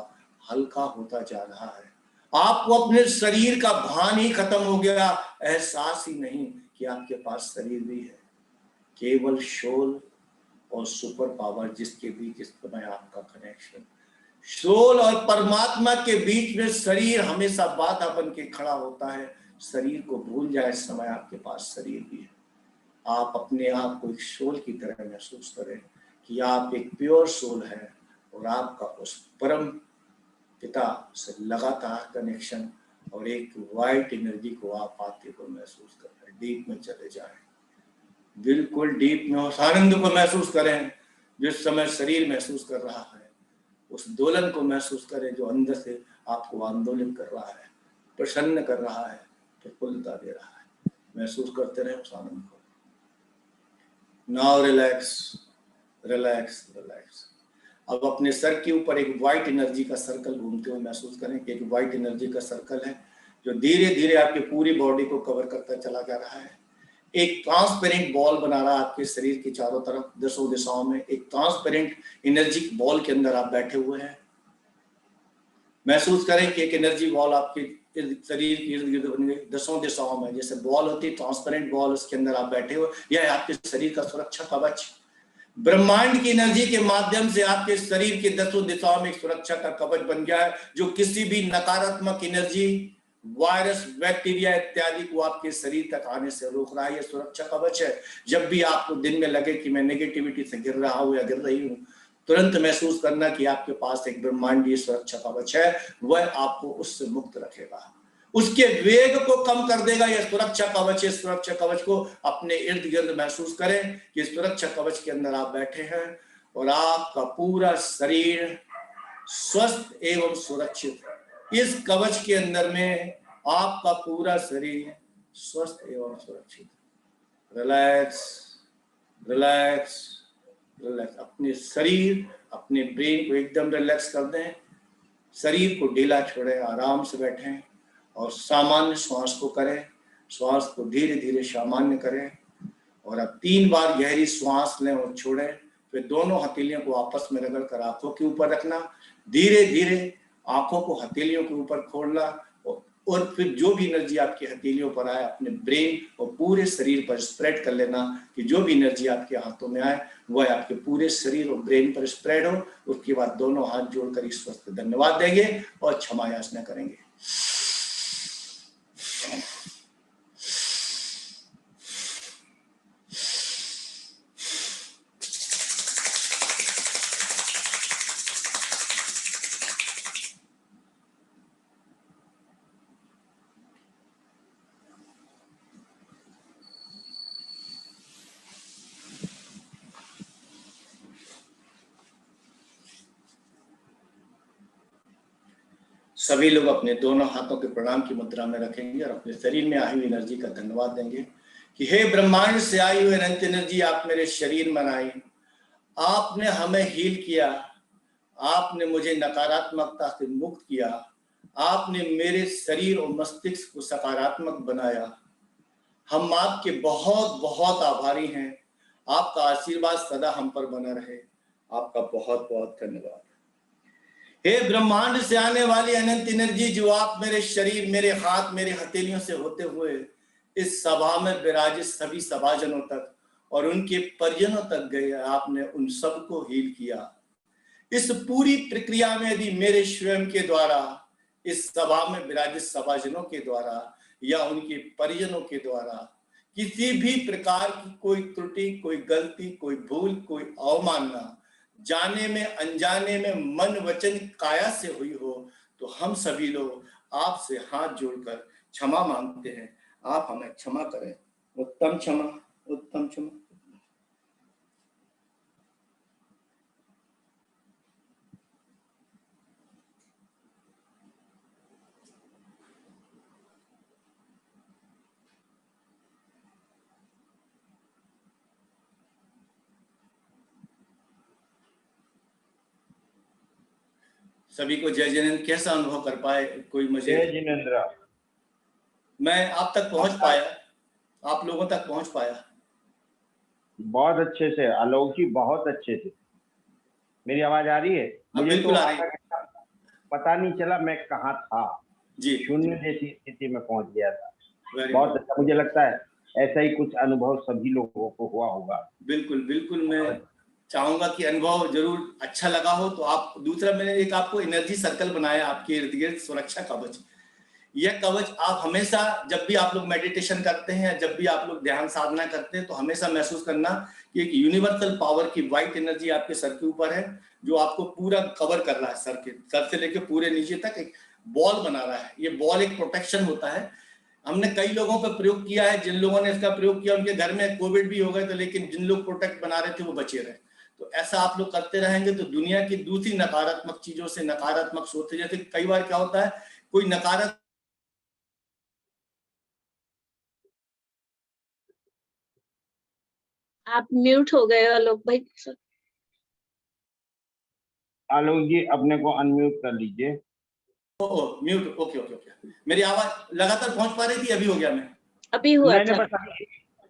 हल्का होता जा रहा है। आपको अपने शरीर का भान ही खत्म हो गया, एहसास ही नहीं कि आपके पास शरीर भी है। केवल सोल और सुपर पावर जिसके बीच इस समय आपका कनेक्शन, सोल और परमात्मा के बीच में शरीर हमेशा बाधा बन के खड़ा होता है। शरीर को भूल जाए, इस समय आपके पास शरीर भी है। आप अपने आप को एक सोल की तरह महसूस करें कि आप एक प्योर सोल है और आपका उस परम पिता से लगातार कनेक्शन और एक वाइट एनर्जी को आप आते को महसूस कर रहे हैं। डीप में चले जाएं, बिल्कुल डीप में उस आनंद को महसूस करें जिस समय शरीर महसूस कर रहा है। उस दोलन को महसूस करें जो अंदर से आपको आंदोलित कर रहा है, प्रसन्न कर रहा है, प्रफुल्लता दे रहा है। महसूस करते रहे उस आनंद को। Now relax, relax, relax. अब अपने सर के ऊपर एक व्हाइट एनर्जी का सर्कल घूमते हुए महसूस करें कि एक व्हाइट एनर्जी का सर्कल है जो धीरे धीरे आपकी पूरी बॉडी को कवर करता चला जा रहा है। एक ट्रांसपेरेंट बॉल बना रहा है आपके शरीर के चारों तरफ, दसों दिशाओं में। एक ट्रांसपेरेंट एनर्जी बॉल के अंदर आप बैठे हुए हैं। महसूस करें कि एक एनर्जी बॉल आपके शरीर के इर्द गिर्द बन गई, दसों दिशाओं में। जैसे बॉल होती है ट्रांसपेरेंट बॉल, उसके अंदर आप बैठे हो। यह आपके शरीर का सुरक्षा कवच। ब्रह्मांड की एनर्जी के माध्यम से आपके शरीर के दसों दिशाओं में एक सुरक्षा का कवच बन गया है जो किसी भी नकारात्मक एनर्जी, वायरस, बैक्टीरिया इत्यादि को आपके शरीर तक आने से रोक रहा है। यह सुरक्षा कवच है। जब भी आपको दिन में लगे कि मैं नेगेटिविटी से गिर रहा हूं या गिर रही हूं, तुरंत महसूस करना कि आपके पास एक ब्रह्मांडीय सुरक्षा कवच है। वह आपको उससे मुक्त रखेगा, उसके वेग को कम कर देगा। यह सुरक्षा कवच है। सुरक्षा कवच को अपने इर्द गिर्द महसूस करें कि सुरक्षा कवच के अंदर आप बैठे हैं और आपका पूरा शरीर स्वस्थ एवं सुरक्षित है। इस कवच के अंदर में आपका पूरा शरीर स्वस्थ एवं सुरक्षित। Relax, relax, relax. अपने शरीर, अपने ब्रेन को एकदम रिलैक्स कर दें। शरीर को ढीला छोड़ें, आराम से बैठें और सामान्य श्वास को करें। श्वास को धीरे धीरे सामान्य करें और अब 3 बार गहरी श्वास लें और छोड़ें। फिर दोनों हथेलियों को आपस में रगड़कर आंखों के ऊपर रखना। धीरे धीरे आंखों को हथेलियों के ऊपर खोलना और और फिर जो भी एनर्जी आपकी हथेलियों पर आए अपने ब्रेन और पूरे शरीर पर स्प्रेड कर लेना, कि जो भी एनर्जी आपके हाथों में आए वह आपके पूरे शरीर और ब्रेन पर स्प्रेड हो। उसके बाद दोनों हाथ जोड़कर ईश्वर से धन्यवाद देंगे और क्षमा याचना करेंगे। सभी लोग अपने दोनों हाथों के प्रणाम की मुद्रा में रखेंगे और अपने शरीर में आई हुई एनर्जी का धन्यवाद देंगे कि हे ब्रह्मांड से आई हुई अनंत एनर्जी, आप मेरे शरीर में आई, आपने हमें हील किया, आपने मुझे नकारात्मकता से मुक्त किया, आपने मेरे शरीर और मस्तिष्क को सकारात्मक बनाया। हम आपके बहुत बहुत आभारी हैं। आपका आशीर्वाद सदा हम पर बना रहे। आपका बहुत बहुत धन्यवाद। हे ब्रह्मांड से आने वाली अनंत एनर्जी, जो आप मेरे शरीर, मेरे हाथ, मेरे हथेलियों से होते हुए इस सभा में विराजित सभी सभाजनों तक और उनके परिजनों तक गए, आपने उन सबको हील किया। इस पूरी प्रक्रिया में यदि मेरे स्वयं के द्वारा, इस सभा में विराजित सभाजनों के द्वारा या उनके परिजनों के द्वारा किसी भी प्रकार की कोई त्रुटि, कोई गलती, कोई भूल, कोई अवमानना जाने में अनजाने में मन वचन काया से हुई हो, तो हम सभी लोग आपसे हाथ जोड़कर क्षमा मांगते हैं। आप हमें क्षमा करें। उत्तम क्षमा, उत्तम क्षमा। सभी को जय जिनेंद्र। कैसा अनुभव कर पाए? कोई मुझे जय जिनेंद्र। मैं आप तक पहुंच पाया, आप लोगों तक पहुंच पाया? बहुत अच्छे से आलोक जी, बहुत अच्छे से। मेरी आवाज आ रही है? मुझे बिल्कुल तो आ रही। पता नहीं चला मैं कहाँ था जी, शून्य जैसी स्थिति में पहुंच गया था। Very बहुत good. अच्छा। मुझे लगता है ऐसा ही कुछ अनुभव सभी लोगों को हुआ होगा। बिल्कुल बिल्कुल। मैं चाहूंगा कि अनुभव जरूर अच्छा लगा हो तो आप, दूसरा मैंने एक आपको एनर्जी सर्कल बनाया आपके इर्द गिर्द, सुरक्षा कवच। यह कवच आप हमेशा जब भी आप लोग मेडिटेशन करते हैं, जब भी आप लोग ध्यान साधना करते हैं, तो हमेशा महसूस करना कि एक यूनिवर्सल पावर की व्हाइट एनर्जी आपके सर के ऊपर है, जो आपको पूरा कवर कर रहा है। सर से लेकर पूरे नीचे तक एक बॉल बना रहा है। ये बॉल एक प्रोटेक्शन होता है। हमने कई लोगों पर प्रयोग किया है, जिन लोगों ने इसका प्रयोग किया उनके घर में कोविड भी हो गए थे, लेकिन जिन लोग प्रोटेक्ट बना रहे थे वो बचे रहे। तो ऐसा आप लोग करते रहेंगे तो दुनिया की दूसरी नकारात्मक चीजों से, नकारात्मक सोचते, जैसे कई बार क्या होता है, कोई नकारात्मक, आप म्यूट हो गए आलोक भाई। आलोक जी अपने को अनम्यूट कर लीजिए। म्यूट। Okay okay okay. मेरी आवाज लगातार पहुंच पा रही थी? अभी हो गया? मैं अभी हुआ मैंने था। बस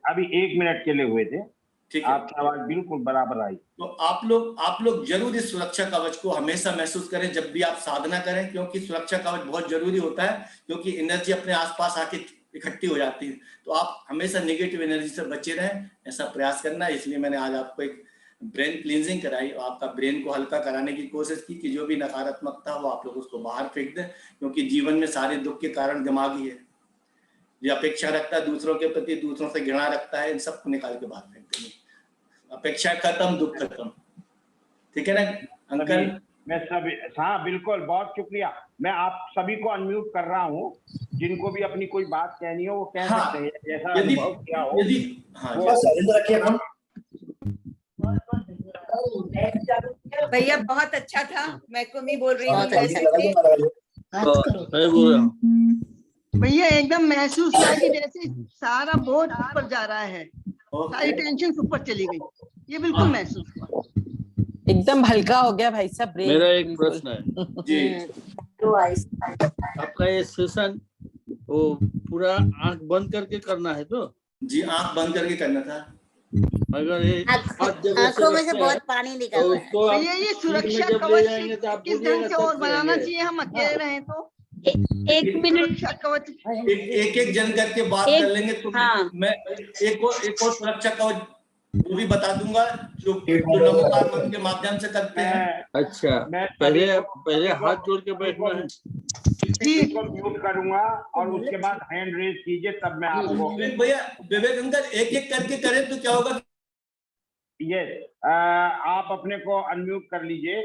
अभी 1 मिनट के लिए हुए थे। ठीक है। आपकी आवाज बिल्कुल बराबर आई। तो आप लोग जरूर इस सुरक्षा कवच को हमेशा महसूस करें जब भी आप साधना करें, क्योंकि सुरक्षा कवच बहुत जरूरी होता है, क्योंकि एनर्जी अपने आसपास आके इकट्ठी हो जाती है। तो आप हमेशा नेगेटिव एनर्जी से बचे रहें, ऐसा प्रयास करना है। इसलिए मैंने आज आपको एक ब्रेन क्लींजिंग कराई और आपका ब्रेन को हल्का कराने की कोशिश की कि जो भी नकारात्मकता हो आप लोग उसको बाहर फेंक दें, क्योंकि जीवन में सारे दुख के कारण दिमाग ही है। जो अपेक्षा रखता है दूसरों के प्रति, दूसरों से घृणा रखता है, इन सबको निकाल के बाहर फेंक देंगे। अपेक्षा खत्म, दुख खत्म। ठीक है ना अंकल? मैं सभी, हाँ बिल्कुल, बहुत शुक्रिया। मैं आप सभी को अनम्यूट कर रहा हूँ, जिनको भी अपनी कोई बात कहनी हो वो कह सकते हैं। जैसा अनुभव क्या हो भैया बहुत अच्छा था। मैं कुमी बोल रही हूँ। भैया एकदम महसूस हुआ कि जैसे सारा बोझ ऊपर जा रहा है, सारी टेंशन ऊपर चली गई। ये बिल्कुल महसूस हुआ, एकदम हल्का हो गया भाई साहब। मेरा एक प्रश्न है जी। आपका ये सेशन वो पूरा आंख बंद करके करना है? तो जी आंख बंद करके करना था। अगर ये आंखों में से बहुत पानी निकल रहा है। भैया ये सुरक्षा कवच किस ढंग से और बनाना चाहिए? हम अकेले रहे तो एक मिनट। सुरक्षा कवच एक एक जन करके बात एक- कर लेंगे तो हाँ। मैं एक और सुरक्षा कवच वो भी बता दूंगा जो नमोकार मंत्र के माध्यम से करते हैं। अच्छा, मैं पहले हाथ जोड़ के बैठना है। जी को म्यूट करूंगा और उसके बाद हैंड रेज कीजिए, तब मैं आपको भैया विवेक अंकल एक एक करके करें तो क्या होगा? ये आप अपने को अनम्यूट कर लीजिए।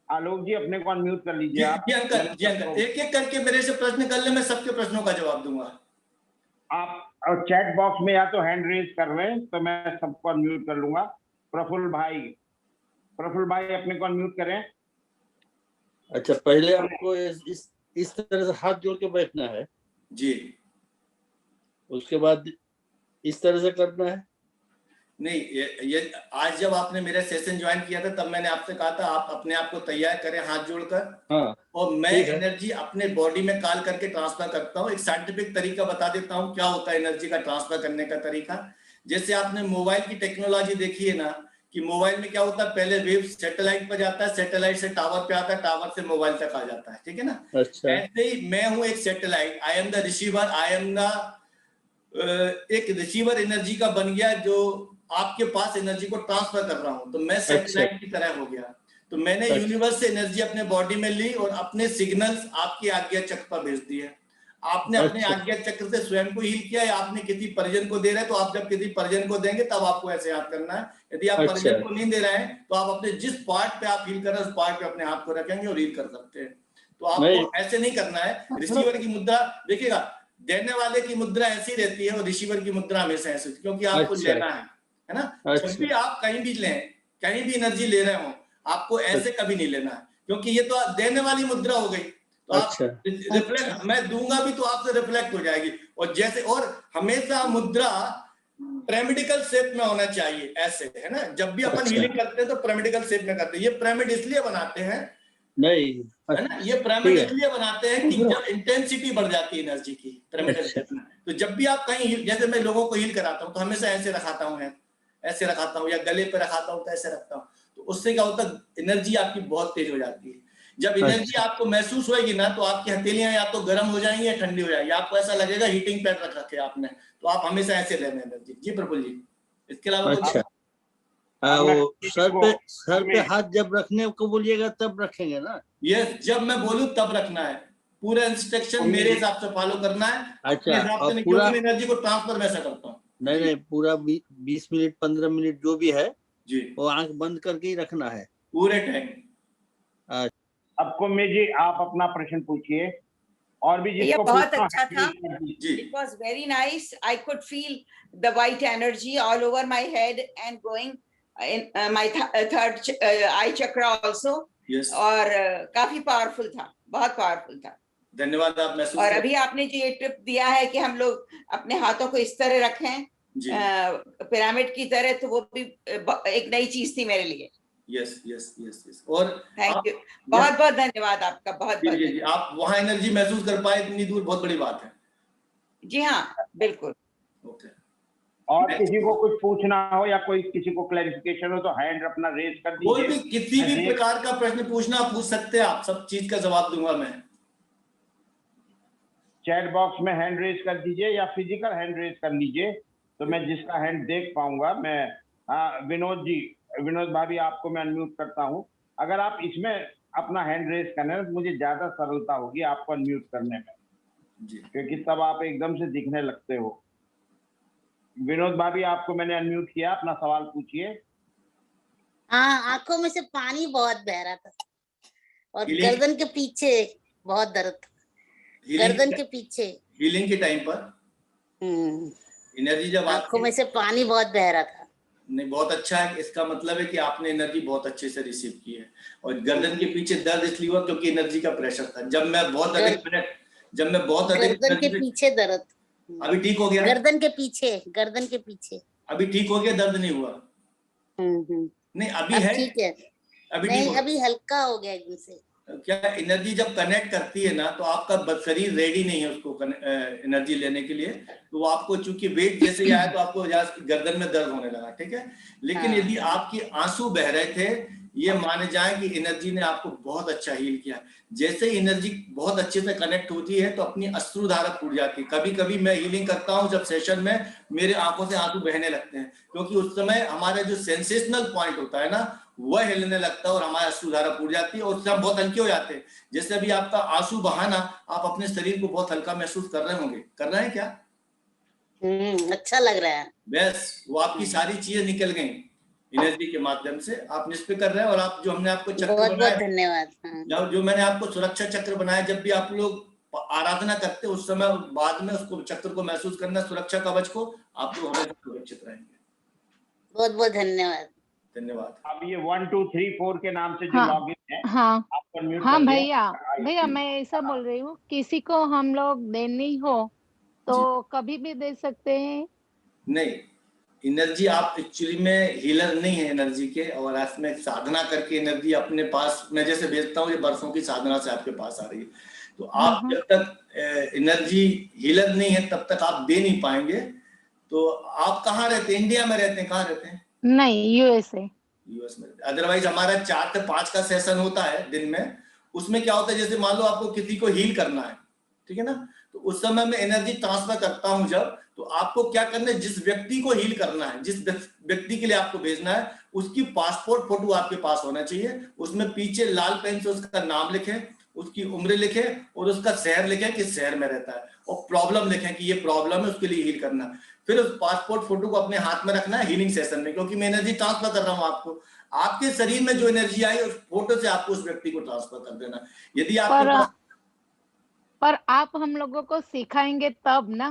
आलोक जी अपने को अनम्यूट कर लीजिए आप। जी अंकल एक एक करके मेरे से प्रश्न कर ले, मैं सबके प्रश्नों का जवाब दूंगा। आप चैट बॉक्स में या तो हैंड रेज कर रहे हैं तो मैं सबको अनम्यूट कर लूंगा। प्रफुल्ल भाई अपने को अनम्यूट करें। अच्छा, पहले आपको इस तरह से हाथ जोड़ के बैठना है जी। उसके बाद इस तरह से करना है। नहीं ये आज जब आपने मेरा सेशन ज्वाइन किया था तब मैंने आपसे कहा था आप अपने आप को तैयार करें हाथ जोड़कर। हाँ, और मैं एनर्जी अपने बॉडी में कॉल करके ट्रांसफर करता हूँ। एक साइंटिफिक तरीका बता देता हूँ क्या होता है एनर्जी का ट्रांसफर करने का तरीका। जैसे आपने मोबाइल की टेक्नोलॉजी देखी है ना कि मोबाइल में क्या होता है, पहले वेव सैटेलाइट पर जाता है, सैटेलाइट से टावर पे आता है, टावर से मोबाइल तक आ जाता है, ठीक है ना। अच्छा। ऐसे ही मैं हूँ एक satellite, I am the receiver, I am the एक रिसीवर एनर्जी का बन गया जो आपके पास एनर्जी को ट्रांसफर कर रहा हूं। तो मैं सैटेलाइट की तरह हो गया। तो मैंने यूनिवर्स से एनर्जी अपने बॉडी में ली और अपने सिग्नल्स आपकी आज्ञा चक्र पर भेज दिए। आपने अपने आज्ञा चक्र से स्वयं को हील किया या आपने किसी परिजन को दे रहे हैं, तो आप जब किसी परिजन को देंगे तब आपको ऐसे याद करना है। यदि आप परिजन को नहीं दे रहे हैं तो आप अपने जिस पार्ट पे आप हील कर रहे हैं उस पार्ट पे अपने हाथ को रखेंगे और हील कर सकते हैं। तो आपको ऐसे नहीं करना है। रिसीवर की मुद्रा देखिएगा, देने वाले की मुद्रा ऐसी रहती है और रिसीवर की मुद्रा हमेशा ऐसी, क्योंकि आपको लेना है ना। जब भी आप कहीं भी लें, कहीं भी एनर्जी ले रहे हो, आपको ऐसे कभी नहीं लेना है, क्योंकि ये तो देने वाली मुद्रा हो गई। तो आप रिफ्लेक्ट, मैं दूंगा भी तो आपसे रिफ्लेक्ट हो जाएगी। और जैसे और हमेशा मुद्रा पिरामिडिकल शेप में होना चाहिए, ऐसे है ना। जब भी अपन हीलिंग करते हैं तो पिरामिडिकल शेप में करते हैं। ये पिरामिड इसलिए बनाते हैं नहीं, है ना, ये पिरामिड इसलिए बनाते हैं कि जब इंटेंसिटी बढ़ जाती है एनर्जी की पिरामिडल शेप में, तो जब भी आप कहीं जैसे मैं लोगों को हील कराता हूँ तो हमेशा ऐसे रखाता हूँ, ऐसे रखाता हूँ, या गले पे रखाता हूँ तो ऐसे रखता हूँ। तो उससे क्या होता है, एनर्जी आपकी बहुत तेज हो जाती है। जब एनर्जी आपको महसूस होगी ना तो आपकी हथेलियां या तो गर्म हो जाएंगी या ठंडी हो जाएगी, आपको ऐसा लगेगा हीटिंग पैड रख रखे आपने। तो आप हमेशा ऐसे लेना एनर्जी। जी प्रफुल्ल जी, इसके अलावा अच्छा, वो सर पे हाथ जब रखने को बोलिएगा तब रखेंगे ना। यस, जब मैं बोलूं तब रखना है। पूरा इंस्ट्रक्शन मेरे हिसाब से फॉलो करना है। अच्छा, हिसाब से पूरा एनर्जी को ट्रांसफर वैसा करता हूँ। नहीं, पूरा 20 मिनट 15 मिनट जो भी है जी, वो आंख बंद करके ही रखना है पूरे टाइम। अब कुम्मी जी आप अपना प्रश्न पूछिए। और भी जिसको बहुत अच्छा था। जी, It was very nice. I could feel the white energy all over my head and going in my third eye chakra also. yes. और काफी पावरफुल था, बहुत पावरफुल था। धन्यवाद। आप महसूस और अभी आपने जो ये टिप दिया है कि हम लोग अपने हाथों को इस तरह रखें पिरामिड की तरह, तो वो भी एक नई चीज थी मेरे लिए। Yes yes yes yes. और थैंक यू, बहुत बहुत धन्यवाद आपका, बहुत बहुत। आप वहां एनर्जी महसूस कर पाए इतनी दूर, बहुत बड़ी बात है। जी हाँ, बिल्कुल। ओके। और किसी को कुछ पूछना हो या कोई किसी को क्लैरिफिकेशन हो तो हैंड अपना रेज कर दीजिए। कोई भी किसी भी प्रकार का प्रश्न पूछना पूछ सकते हैं आप, सब चीज का जवाब दूंगा मैं। चैट बॉक्स में हैंड रेज कर दीजिए या फिजिकल हैंड रेज कर लीजिए, तो मैं जिसका हैंड देख पाऊंगा। मैं विनोद भाभी आपको मैं अनम्यूट करता हूं। अगर आप इसमें अपना हैंड रेज करने में, मुझे ज्यादा सरलता होगी आपको अनम्यूट करने में जी, क्योंकि तब आप एकदम से दिखने लगते हो। विनोद भाभी आपको मैंने अनम्यूट किया, अपना सवाल पूछिए। हाँ, आंखों में से पानी बहुत बह रहा था और गर्दन के पीछे बहुत दर्द था, गर्दन के पीछे हीलिंग के टाइम पर एनर्जी जब आंखों में से पानी बहुत बह रहा था। नहीं, बहुत अच्छा है। इसका मतलब है कि आपने एनर्जी बहुत अच्छे से रिसीव की है। और गर्दन के पीछे दर्द इसलिए हुआ क्योंकि एनर्जी का प्रेशर था। जब मैं बहुत अधिक गर्दन के पीछे दर्द। अभी ठीक हो गया? गर्दन के पीछे अभी ठीक हो गया, दर्द नहीं हुआ? नहीं, अभी है ठीक है। अभी नहीं, अभी हल्का हो गया एकदम से। क्या एनर्जी जब कनेक्ट करती है ना तो आपका शरीर रेडी नहीं है उसको एनर्जी लेने के लिए। तो आपको चूंकि वेट जैसे ही आया तो आपको गर्दन में दर्द होने लगा, ठीक है। लेकिन यदि आपके आंसू बह रहे थे ये माने जाए कि एनर्जी ने आपको बहुत अच्छा हील किया। जैसे ही एनर्जी बहुत अच्छे से कनेक्ट होती है तो अपनी अश्रुधारा फूट जाती है। कभी कभी मैं हीलिंग करता हूँ जब सेशन में मेरे आंखों से आंसू बहने लगते हैं, क्योंकि उस समय हमारे जो सेंसेशनल पॉइंट होता है ना वह हिलने लगता है और हमारी अश्रुधारा फूट जाती है और उससे हम बहुत हल्के हो जाते हैं। जैसे अभी आपका आंसू बहाना, आप अपने शरीर को बहुत हल्का महसूस कर रहे होंगे, कर रहे हैं क्या? अच्छा लग रहा है। बस वो आपकी सारी चीजें निकल गई एनर्जी के माध्यम से, आप निष्पय कर रहे हैं। और आप जो हमने आपको चक्र बहुत बनाया, बहुत धन्यवाद। जो मैंने आपको सुरक्षा चक्र बनाया, जब भी आप लोग आराधना करते उस समय बाद में उसको चक्र को महसूस करना, सुरक्षा कवच को, आप लोग हमेशा सुरक्षित रहेंगे। बहुत बहुत धन्यवाद। धन्यवाद। अब ये 1 2 3 4 के नाम से जो हाँ, लॉगिन है, हाँ, आपको म्यूट हाँ कर दिया। भैया, भैया मैं ऐसा बोल रही हूँ, किसी को हम लोग देनी हो तो कभी भी दे सकते हैं? नहीं, एनर्जी आप एक्चुअली में हीलर नहीं है एनर्जी के, और इसमें साधना करके एनर्जी अपने पास मैं जैसे भेजता हूँ, ये बरसों की साधना से आपके पास आ रही है। तो आप जब तक एनर्जी हीलर नहीं है तब तक आप दे नहीं पाएंगे। तो आप कहाँ रहते हैं? इंडिया में रहते हैं? कहाँ रहते हैं? नहीं, यूएसए। यूएस में। अदरवाइज हमारा 4 से 5 का सेशन होता है दिन में। उसमें क्या होता है, जैसे मान लो आपको किसी को हील करना है, ठीक है ना, तो उस समय मैं एनर्जी ट्रांसफर करता हूं जब, तो आपको क्या करना है, जिस व्यक्ति को हील करना है, जिस व्यक्ति के लिए आपको भेजना है, उसकी पासपोर्ट फोटो आपके पास होना चाहिए। उसमें पीछे लाल पेन से उसका नाम लिखे, उसकी उम्र लिखे और उसका शहर लिखे, किस शहर में रहता है, और प्रॉब्लम लिखे कि ये प्रॉब्लम है, उसके लिए हील करना है। फिर उस पासपोर्ट फोटो को अपने हाथ में रखना है हीलिंग सेशन में, क्योंकि मैं एनर्जी ट्रांसफर कर रहा हूं आपको। आपके शरीर में जो एनर्जी आई उस फोटो से आपको उस व्यक्ति को ट्रांसफर कर देना। यदि आपके पर आप हम लोगों को सिखाएंगे तब ना?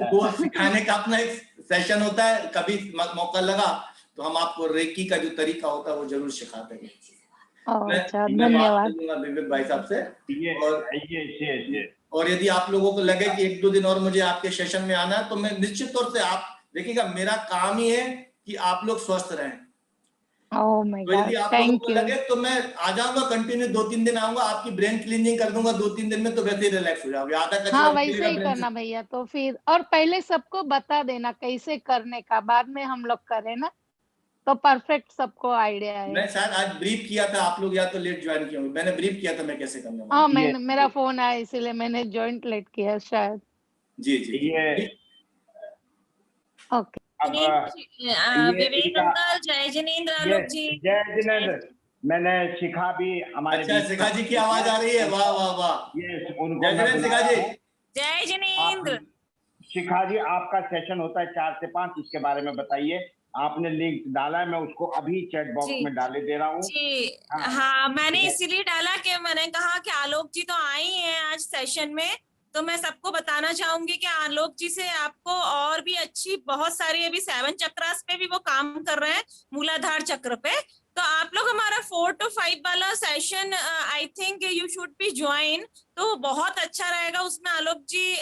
वो सिखाने का अपना एक सेशन होता है। कभी मौका लगा तो हम आपको रेकी का जो तरीका होता है वो जरूर सिखा देंगे। अच्छा, मैं धन्यवाद। बात करूंगा विवेक भाई साहब से। ये और यदि आप लोगों को लगे कि 1-2 दिन और मुझे आपके सेशन में आना है, तो मैं निश्चित तौर से, आप देखिएगा मेरा काम ही है कि आप लोग स्वस्थ रहें। ओह माय तो यदि गॉड, आप लोगों थैंक को यू। लगे तो मैं आ जाऊंगा कंटिन्यू, 2-3 दिन आऊंगा, आपकी ब्रेन क्लीनिंग कर दूंगा 2-3 दिन में, तो वैसे ही रिलैक्स हो जाओगे। आधा कचरा हाँ, निकलेगा वैसे ही ब्रेन से। करना भैया। तो फिर और पहले सबको बता देना कैसे करने का, बाद में हम लोग करें ना, तो परफेक्ट सबको आइडिया है। मैं शायद आज ब्रीफ किया था, आप लोग या तो लेट ज्वाइन किए होंगे। मैंने ब्रीफ किया था मैं कैसे करने वाला। हाँ, मैंने, मेरा फोन आया इसीलिए मैंने जॉइंट लेट किया शायद। जी जी ये ओके। अब विवेक अंकल, जय जिनेंद्र आलोक जी। जय जिनेंद्र। मैंने शिखा भी हमारे अच्छा, शिखा जी की आवाज आ रही है, वाह वाह वाह। ये उनको जय जिनेंद्र शिखा जी। जय जिनेंद्र। शिखा जी, आपका सेशन होता है 4 से 5, उसके बारे में बताइए। आपने लिंक डाला है, मैं उसको अभी चैट बॉक्स में डाले दे रहा हूँ जी हाँ, मैंने इसीलिए डाला कि मैंने कहा कि आलोक जी तो आई हैं आज सेशन में, तो मैं सबको बताना चाहूंगी कि आलोक जी से आपको और भी अच्छी बहुत सारी, अभी 7 चक्रास पे भी वो काम कर रहे हैं, मूलाधार चक्र पे। तो आप लोग हमारा 4 to 5 वाला session I think you should be join, तो बहुत अच्छा रहेगा। उसमें आलोक जी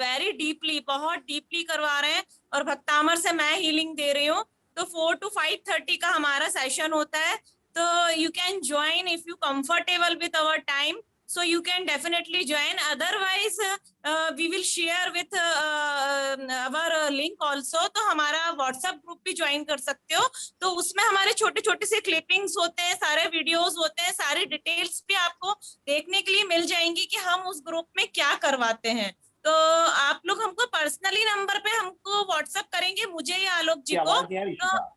वेरी डीपली, बहुत डीपली करवा रहे हैं, और भक्तामर से मैं हीलिंग दे रही हूँ। तो 4 to 5:30 का हमारा सेशन होता है, तो you can join if you comfortable with our time, so you can definitely join. Otherwise we will share with our link also, तो हमारा व्हाट्सएप ग्रुप भी ज्वाइन कर सकते हो। तो उसमें हमारे छोटे छोटे से क्लिपिंग्स होते हैं, सारे वीडियोस होते हैं, सारी डिटेल्स भी आपको देखने के लिए मिल जाएंगी कि हम उस ग्रुप में क्या करवाते हैं। तो आप लोग हमको पर्सनली नंबर पे हमको व्हाट्सएप करेंगे, मुझे या आलोक जी को, तो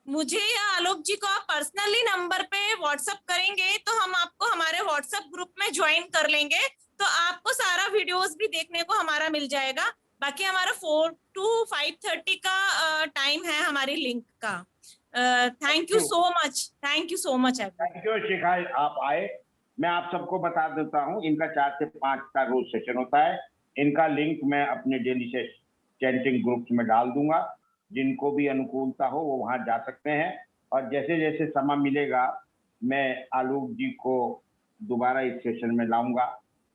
मुझे या आलोक जी को आप पर्सनली नंबर पे व्हाट्सएप करेंगे तो हम आपको हमारे व्हाट्सएप ग्रुप में ज्वाइन कर लेंगे, तो आपको सारा वीडियोस भी देखने को हमारा मिल जाएगा। बाकी हमारा 4 to 5:30 का टाइम है हमारी लिंक का। Thank you so much, thank you so much. Thank you Shikha, आप आए। मैं आप सबको बता देता हूँ, इनका 4 से 5 का रोज सेशन होता है। इनका लिंक मैं अपने डेली से चैंटिंग ग्रुप्स में डाल दूंगा, जिनको भी अनुकूलता हो वो वहां जा सकते हैं। और जैसे जैसे समय मिलेगा मैं आलोक जी को दोबारा इस सेशन में लाऊंगा।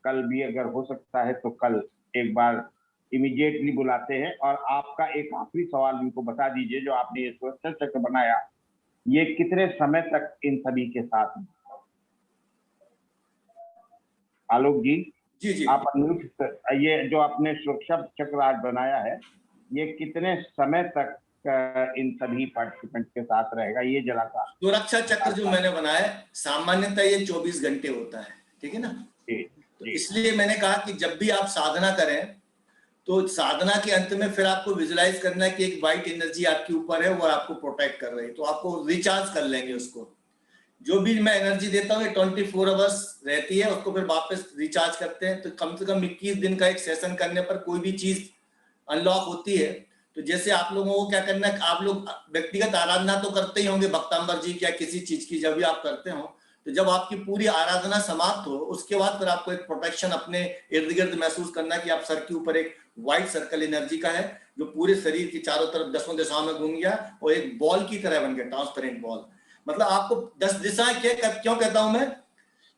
कल भी अगर हो सकता है तो कल एक बार इमीडिएटली बुलाते हैं। और आपका एक आखिरी सवाल इनको बता दीजिए, जो आपने ये सुरक्षा चक्र बनाया, ये कितने समय तक इन सभी के साथ हैं? आलोक जी, जी आप अनम्यूट। ये जो आपने सुरक्षा चक्र आज बनाया है, ये कितने समय तक इन सभी पार्टिसिपेंट के साथ रहेगा, ये जरा सा सुरक्षा चक्र जो मैंने बनाया सामान्यतः ये 24 घंटे होता है, ठीक है ना। तो इसलिए मैंने कहा कि जब भी आप साधना करें तो साधना के अंत में फिर आपको विजुलाइज करना है कि एक वाइट एनर्जी आपके ऊपर है, वो आपको प्रोटेक्ट कर रही है, तो आपको रिचार्ज कर लेंगे उसको। जो भी मैं एनर्जी देता हूँ 24 आवर्स रहती है, उसको फिर वापस रिचार्ज करते हैं। तो कम से कम 21 दिन का एक सेशन करने पर कोई भी चीज अनलॉक होती है। तो जैसे आप लोगों को क्या करना है, आप लोग व्यक्तिगत आराधना तो करते ही होंगे भक्तांबर जी या किसी चीज की, जब भी आप करते हो तो जब आपकी पूरी आराधना समाप्त हो उसके बाद फिर आपको एक प्रोटेक्शन अपने इर्द गिर्द महसूस करना है कि आप सर के ऊपर एक व्हाइट सर्कल एनर्जी का है जो पूरे शरीर के चारों तरफ 10 दिशाओं में घूम गया और एक बॉल की तरह बन गया, ट्रांसपेरेंट बॉल। मतलब आपको 10 दिशाएं क्यों कहता हूं मैं,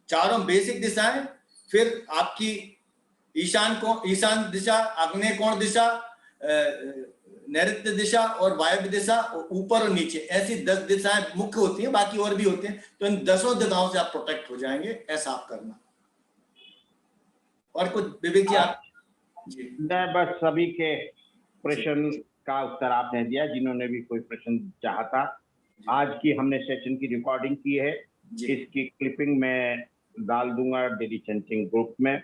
चारों बेसिक दिशाएं, फिर आपकी ईशान दिशा, आग्नेय कोण दिशा, नैऋत्य दिशा और वायव्य दिशा, ऊपर और नीचे, ऐसी 10 दिशाएं मुख्य होती हैं, बाकी और भी होते हैं। तो इन 10 दिशाओं से आप प्रोटेक्ट हो जाएंगे, ऐसा आप करना। और कुछ विवेक जी आप जी। मैं बस सभी के प्रश्न का उत्तर आपने दिया, जिन्होंने भी कोई प्रश्न चाहा था। आज की हमने सेशन की रिकॉर्डिंग की है, इसकी क्लिपिंग मैं डाल दूंगा डेली चैंटिंग ग्रुप में।